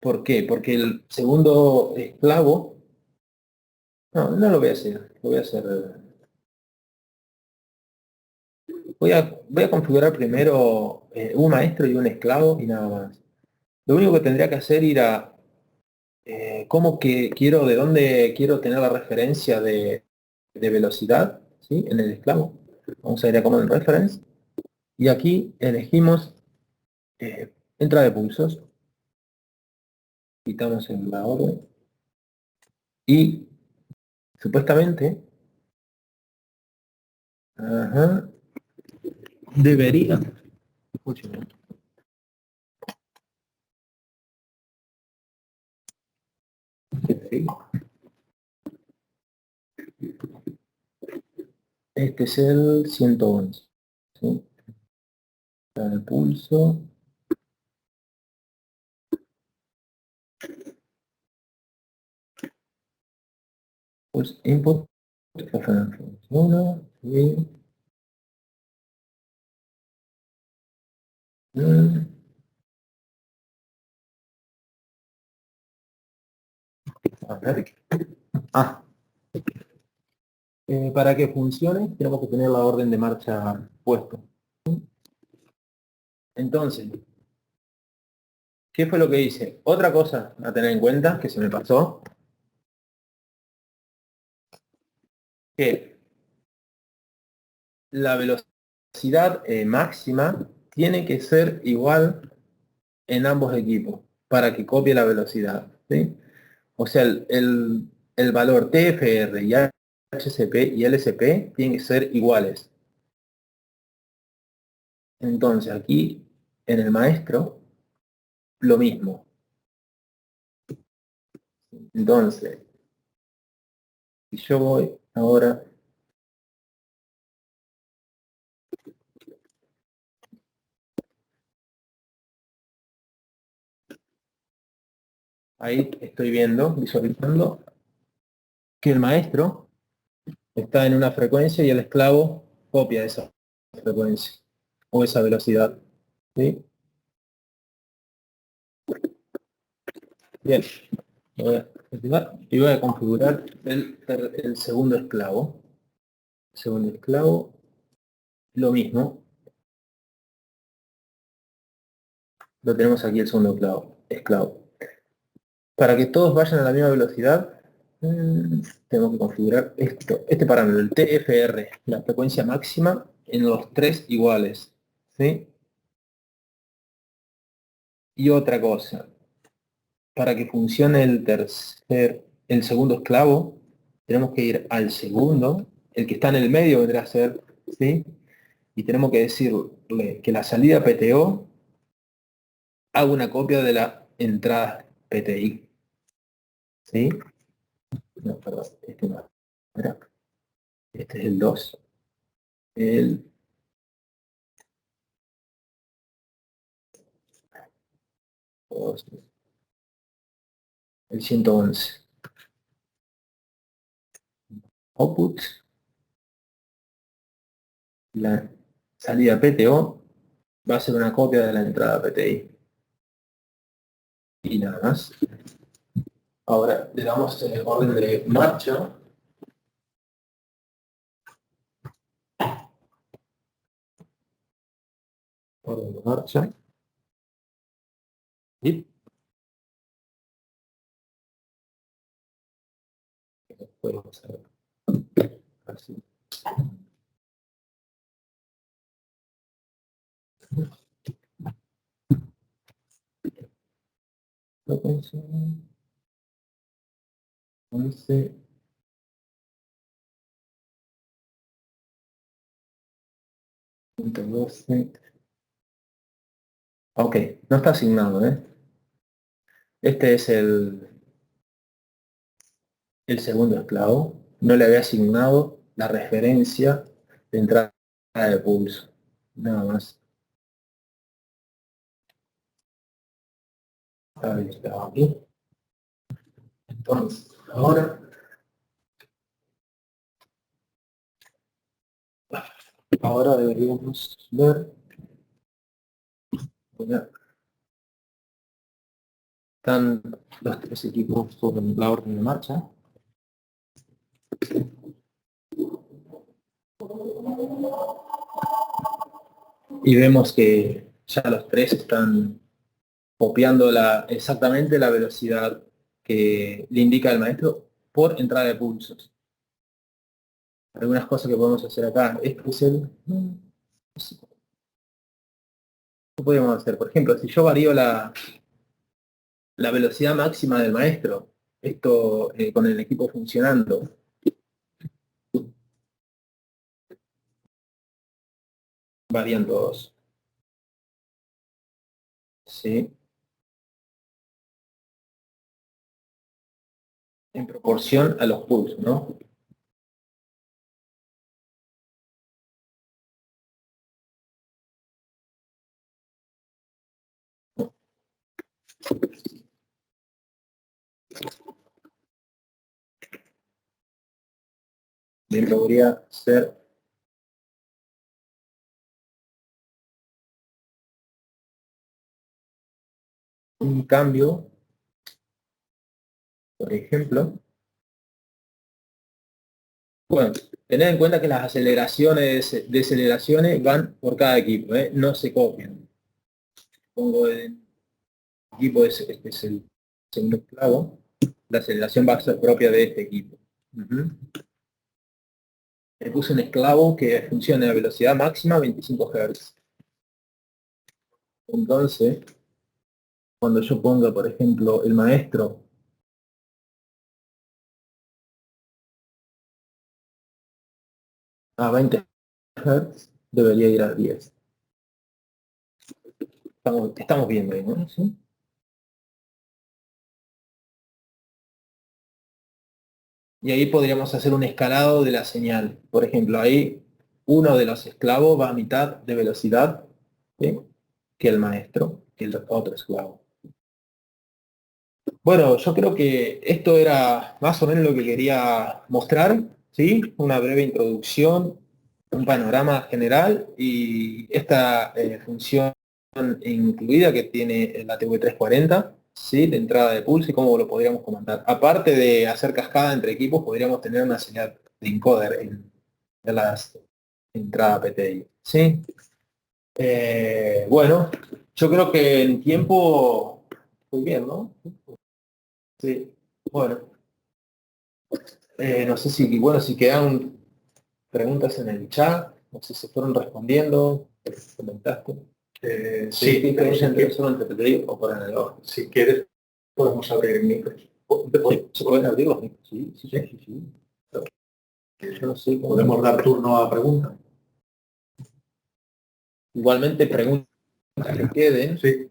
¿Por qué? Porque el segundo esclavo... No lo voy a hacer. Lo voy a hacer... Voy a configurar primero un maestro y un esclavo y nada más. Lo único que tendría que hacer ir a cómo que quiero, de dónde quiero tener la referencia de velocidad, ¿sí? En el esclavo. Vamos a ir a Command Reference y aquí elegimos entrada de pulsos, quitamos en la orden y supuestamente ajá, debería, escúcheme, este es el 111, ¿sí? El pulso. Pues input funciona, sí. Mm, a ver. Ah, para que funcione tenemos que tener la orden de marcha puesto. Entonces, ¿qué fue lo que hice? Otra cosa a tener en cuenta que se me pasó, que la velocidad máxima tiene que ser igual en ambos equipos para que copie la velocidad, ¿sí? O sea, el valor TFR y HCP y LSP tienen que ser iguales. Entonces aquí en el maestro lo mismo. Entonces, si yo voy ahora, ahí estoy viendo, visualizando, que el maestro está en una frecuencia y el esclavo copia esa frecuencia o esa velocidad. ¿Sí? Bien, voy a continuar y voy a configurar el segundo esclavo. Segundo esclavo, lo mismo. Lo tenemos aquí el segundo esclavo. Para que todos vayan a la misma velocidad, tengo que configurar este parámetro, el TFR, la frecuencia máxima en los tres iguales. ¿Sí? Y otra cosa, para que funcione el segundo esclavo, tenemos que ir al segundo, el que está en el medio vendrá a ser, ¿sí? Y tenemos que decirle que la salida PTO haga una copia de la entrada PTI. ¿Sí? No, perdón, este no. Espera. Este es el 2. El 2. El 111. Output. La salida PTO va a ser una copia de la entrada PTI. Y nada más. Ahora le damos orden de marcha. Orden de marcha. Y podemos hacer. Así. Frecuencia 11. Punto 12. Ok, no está asignado, ¿eh? Este es el segundo esclavo. No le había asignado la referencia de entrada de pulso. Nada más. Está aquí. Entonces, ahora deberíamos ver. Ya están los tres equipos por la orden de marcha. Y vemos que ya los tres están copiando exactamente la velocidad que le indica el maestro por entrada de pulsos. Algunas cosas que podemos hacer acá. Este es el... ¿Qué podemos hacer? Por ejemplo, si yo varío la velocidad máxima del maestro, esto con el equipo funcionando, varían todos. ¿Sí? En proporción a los pulsos, ¿no? Bien, podría ser un cambio, por ejemplo. Bueno, tener en cuenta que las aceleraciones, deceleraciones van por cada equipo, ¿eh? No se copian. Pongo el equipo, este es el segundo esclavo. La aceleración va a ser propia de este equipo. Le puse un esclavo que funciona a velocidad máxima 25 Hz. Entonces, cuando yo ponga, por ejemplo, el maestro a 20 Hz, debería ir a 10. Estamos viendo ahí, ¿no? ¿Sí? Y ahí podríamos hacer un escalado de la señal. Por ejemplo, ahí uno de los esclavos va a mitad de velocidad, ¿sí?, que el maestro, que el otro esclavo. Bueno, yo creo que esto era más o menos lo que quería mostrar, ¿sí? Una breve introducción, un panorama general y esta función incluida que tiene la TV340, ¿sí?, de entrada de pulso y cómo lo podríamos comandar. Aparte de hacer cascada entre equipos, podríamos tener una señal de encoder en las entradas PTI, ¿sí? Bueno, yo creo que en tiempo muy bien, ¿no? Sí. Bueno, no sé si quedan preguntas en el chat, no sé si fueron respondiendo, comentaste. Sí, ¿Qué diferencia entre solo entre PTI o por analógico? Si quieres, podemos abrir el micro. ¿Se pueden abrir los micros? Sí. Yo no sé cómo... Podemos dar turno a preguntas. Igualmente preguntas que queden. Sí.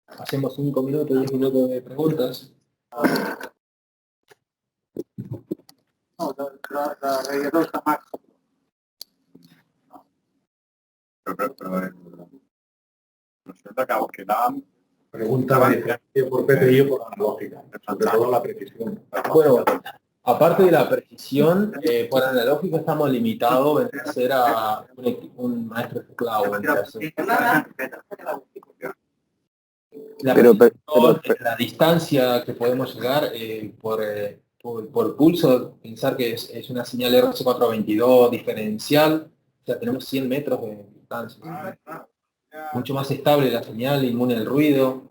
Hacemos 5 minutos, 10 minutos de preguntas. No, la radiador está más. Pero quedaban preguntas de diferencia por PTI o por analógica, sobre todo la precisión. Bueno, aparte de la precisión, por analógico estamos limitados a ser a un maestro esclavo. La precisión, la distancia que podemos llegar por pulso, pensar que es una señal RC422 diferencial, o sea, tenemos 100 metros de distancia. Mucho más estable la señal, inmune al ruido.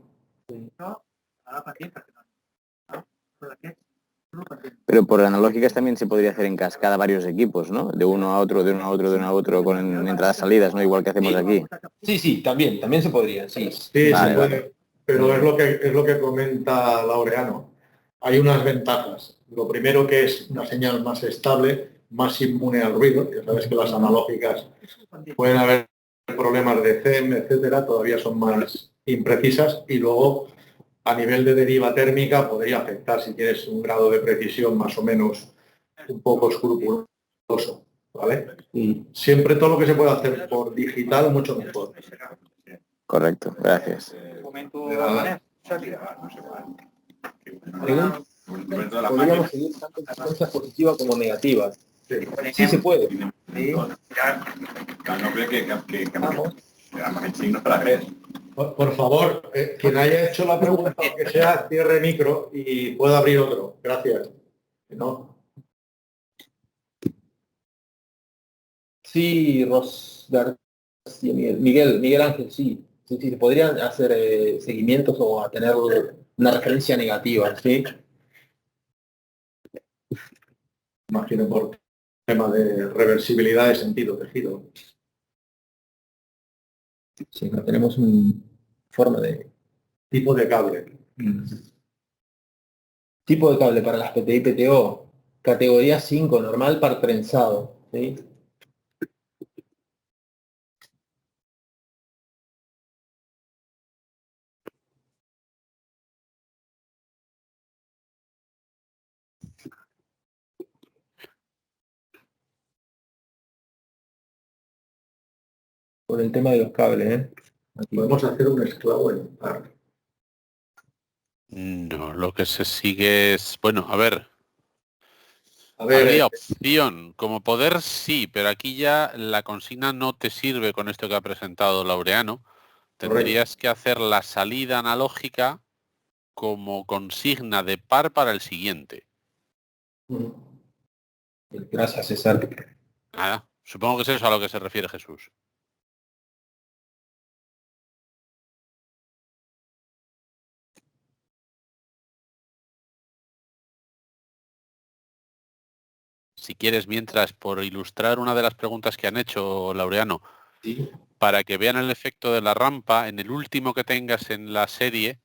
Pero por analógicas también se podría hacer en cascada varios equipos, ¿no? De uno a otro, de uno a otro, de uno a otro, con entradas salidas, ¿no? Igual que hacemos aquí. Sí, también se podría, sí. Sí, Vale, se puede, pero es lo que comenta Laureano. Hay unas ventajas. Lo primero que es una señal más estable, más inmune al ruido. Ya sabes que las analógicas pueden haber problemas de CEM, etcétera, todavía son más imprecisas y luego a nivel de deriva térmica podría afectar si tienes un grado de precisión más o menos un poco escrupuloso, ¿vale? Sí. Siempre todo lo que se puede hacer por digital, mucho mejor. Correcto, gracias. Podríamos seguir tanto consecuencias positivas como negativas. Sí se puede. Sí. No creo que el signo para ver. Por favor, quien haya hecho la pregunta, aunque sea, cierre micro y pueda abrir otro. Gracias. ¿No? Sí, García, Miguel Ángel, sí. Sí, se podrían hacer seguimientos o a tener una referencia negativa, ¿sí? Imagino por tema de reversibilidad de sentido tejido. Sí, no tenemos una forma de... Tipo de cable. Tipo de cable para las PTI PTO, categoría 5, normal par trenzado, ¿sí? Por el tema de los cables, ¿eh? Aquí. Podemos hacer un esclavo en par. No, lo que se sigue es... Bueno, a ver, A ver, habría opción. Como poder sí, pero aquí ya la consigna no te sirve con esto que ha presentado Laureano. Tendrías que hacer la salida analógica como consigna de par para el siguiente. Gracias, César. Nada, supongo que es eso a lo que se refiere Jesús. Si quieres, mientras, por ilustrar una de las preguntas que han hecho, Laureano, sí. para que vean el efecto de la rampa, en el último que tengas en la serie,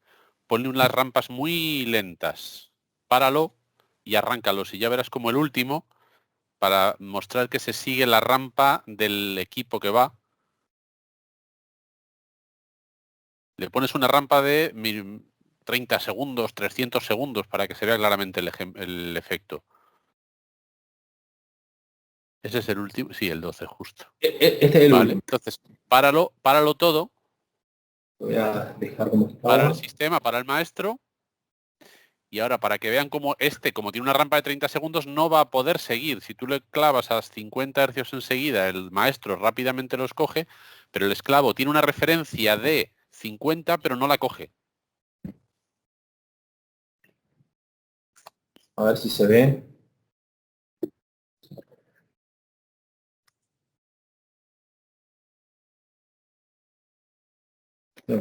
ponle unas rampas muy lentas. Páralo y arráncalos y ya verás como el último, para mostrar que se sigue la rampa del equipo que va. Le pones una rampa de 30 segundos, 300 segundos para que se vea claramente el efecto. Ese es el último, sí, el 12 justo. Este es el Vale, último. entonces páralo todo, Lo voy a dejar como para estaba. el sistema, para el maestro. Y ahora, para que vean cómo como tiene una rampa de 30 segundos, no va a poder seguir. Si tú le clavas a 50 hercios enseguida, el maestro rápidamente los coge, pero el esclavo tiene una referencia de 50, pero no la coge. A ver si se ve. No.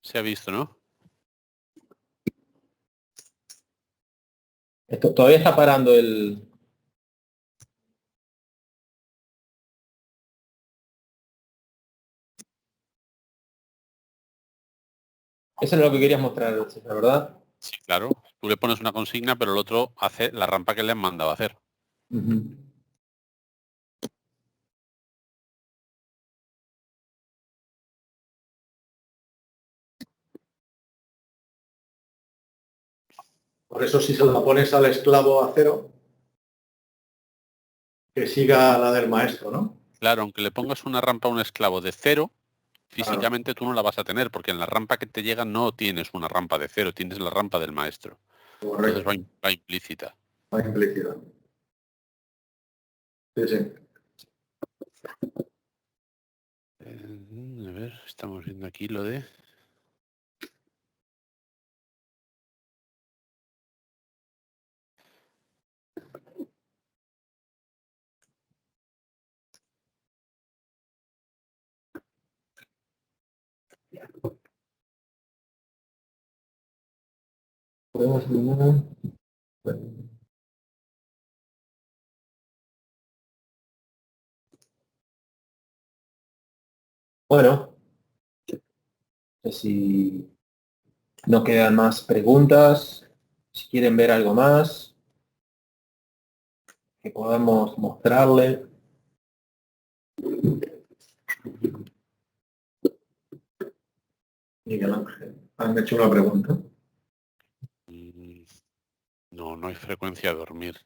Se ha visto, ¿no? Esto todavía está parando el... Eso es lo que querías mostrar, César, ¿verdad? Sí, claro. Tú le pones una consigna, pero el otro hace la rampa que le han mandado a hacer. Por eso si se la pones al esclavo a cero, que siga la del maestro, ¿no? Claro, aunque le pongas una rampa a un esclavo de 0, físicamente tú no la vas a tener, porque en la rampa que te llega no tienes una rampa de 0, tienes la rampa del maestro. Correcto. Entonces va implícita. Va implícita. Sí, sí. A ver, estamos viendo aquí lo de... Podemos eliminar. Bueno, si no quedan más preguntas, si quieren ver algo más que podamos mostrarle. Miguel Ángel, han hecho una pregunta. No, no hay frecuencia a dormir.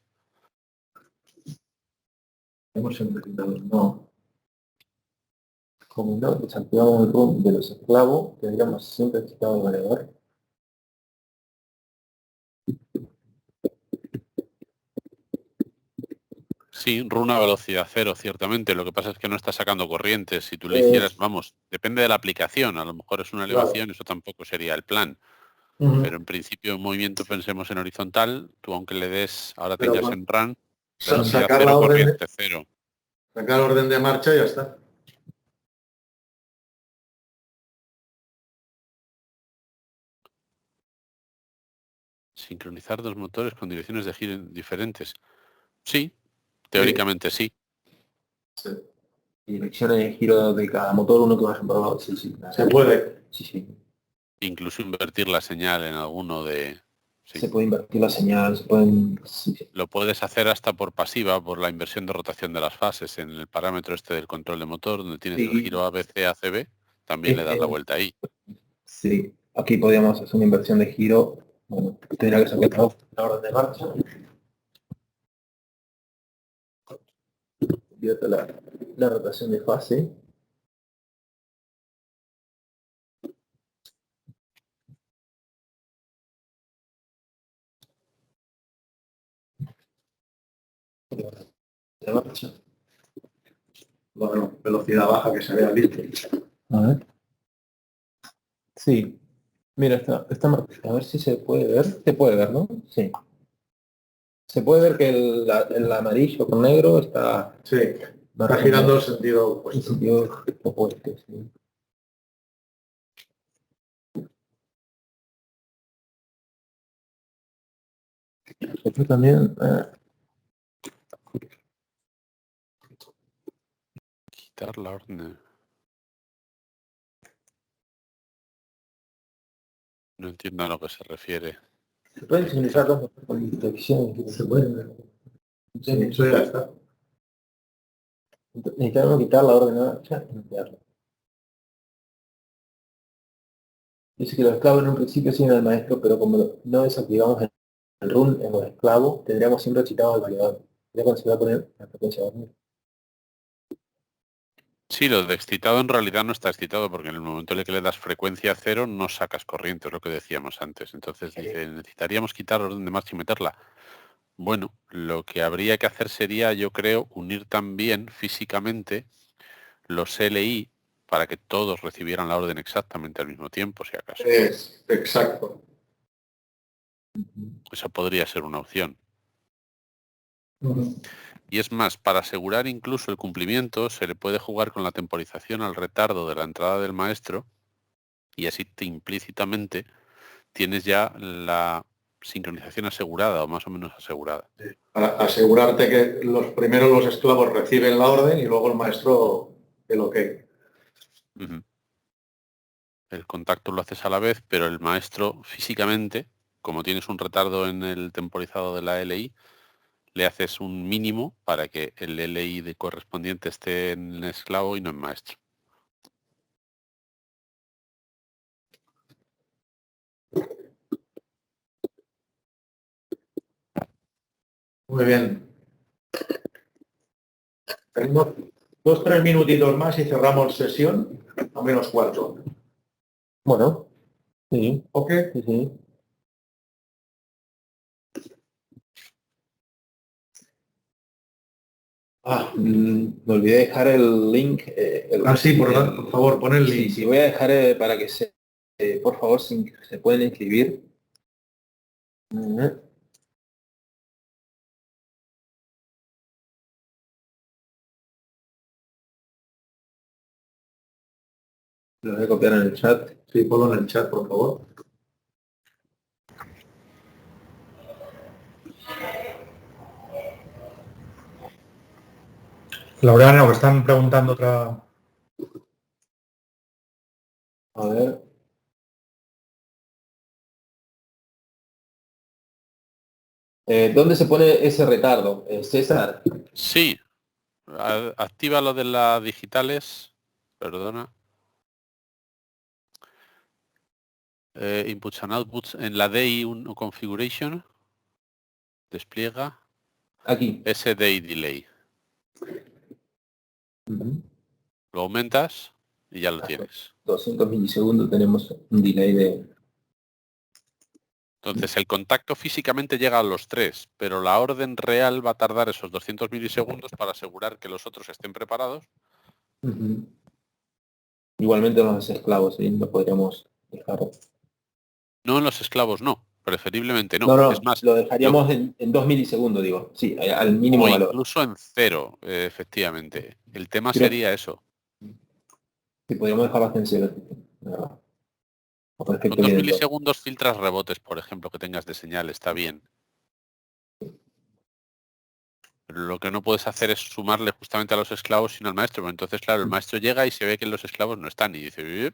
Hemos empezado, no. Como no desactivamos el room de los esclavos, tendríamos siempre activado el variador. Sí, runa a velocidad cero, ciertamente. Lo que pasa es que no está sacando corrientes. Si tú lo hicieras, vamos, depende de la aplicación. A lo mejor es una elevación, eso tampoco sería el plan. Pero en principio, en movimiento, pensemos en horizontal. Tú, aunque le des, ahora Pero tengas en run, velocidad sacar cero, la orden, corriente cero. sacar orden de marcha y ya está. Sincronizar dos motores con direcciones de giro diferentes. Sí, teóricamente sí. Sí. Direcciones de giro de cada motor, uno que vaya por lado. Sí, sí. Se puede. Sí, sí. Incluso invertir la señal en alguno de... Sí. Se puede invertir la señal, se pueden... Sí. Lo puedes hacer hasta por pasiva, por la inversión de rotación de las fases. En el parámetro este del control de motor, donde tienes el giro ABC, ACB, también le das la vuelta ahí. Sí, aquí podríamos hacer una inversión de giro. Bueno, tendría que sacar la orden de marcha. Invierte la rotación de fase. De marcha. Bueno, velocidad baja que se vea bien. A ver. Sí. Mira, está marcado. A ver si se puede ver. Se puede ver, ¿no? Sí. Se puede ver que el amarillo con negro está... Sí, está girando el sentido opuesto. En sentido opuesto, sí. Esto también... Quitar la orden. No entiendo a lo que se refiere. se pueden sincronizar dos motores con dirección. Se pueden. Sí, eso ya está. Necesitamos quitar la orden de marcha y enviarla. Dice que los esclavos en un principio siguen al maestro, pero como no desactivamos el run en los esclavos, tendríamos siempre excitado al variador. Ya cuando se va a poner la frecuencia de dormir. Sí, lo de excitado en realidad no está excitado, porque en el momento en el que le das frecuencia cero no sacas corriente, es lo que decíamos antes. Entonces dice, necesitaríamos quitar orden de marcha y meterla. Bueno, lo que habría que hacer sería, yo creo, unir también físicamente los LI para que todos recibieran la orden exactamente al mismo tiempo, si acaso. Es exacto. Esa podría ser una opción. Y es más, para asegurar incluso el cumplimiento, se le puede jugar con la temporización al retardo de la entrada del maestro y así implícitamente tienes ya la sincronización asegurada o más o menos asegurada. Para asegurarte que primero los esclavos reciben la orden y luego el maestro el ok. El contacto lo haces a la vez, pero el maestro físicamente, como tienes un retardo en el temporizado de la LI, le haces un mínimo para que el LI de correspondiente esté en el esclavo y no en maestro. Muy bien. Tenemos 2-3 minutitos más y cerramos sesión a menos cuarto. Bueno, sí, ¿Ok? sí, sí. Me olvidé dejar el link. Sí, por favor, pon el link. Sí, voy a dejar para que por favor, se pueden inscribir. Lo voy a copiar en el chat. Sí, ponlo en el chat, por favor. Laureano, que están preguntando otra... A ver. ¿Dónde se pone ese retardo? César. Sí. Activa lo de las digitales. Perdona. Inputs and outputs en la DI configuration. Despliega. Aquí. SDI delay. Lo aumentas y ya lo tienes. 200 milisegundos tenemos un delay de... Entonces el contacto físicamente llega a los 3, pero la orden real va a tardar esos 200 milisegundos para asegurar que los otros estén preparados. Igualmente los esclavos, ¿sí? Lo podríamos dejar. No en los esclavos, no. Preferiblemente no. No, Es más, lo dejaríamos en 2 milisegundos, digo. Sí, al mínimo o valor. incluso en 0, efectivamente. El tema Creo- sería eso. Sí, podríamos dejarlas en 0. Con 2 milisegundos filtras rebotes, por ejemplo, que tengas de señal, está bien. Pero lo que no puedes hacer es sumarle justamente a los esclavos sino al maestro. Pero entonces, claro, el maestro llega y se ve que los esclavos no están y dice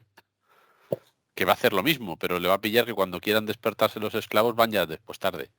que va a hacer lo mismo, pero le va a pillar que cuando quieran despertarse los esclavos van ya después tarde.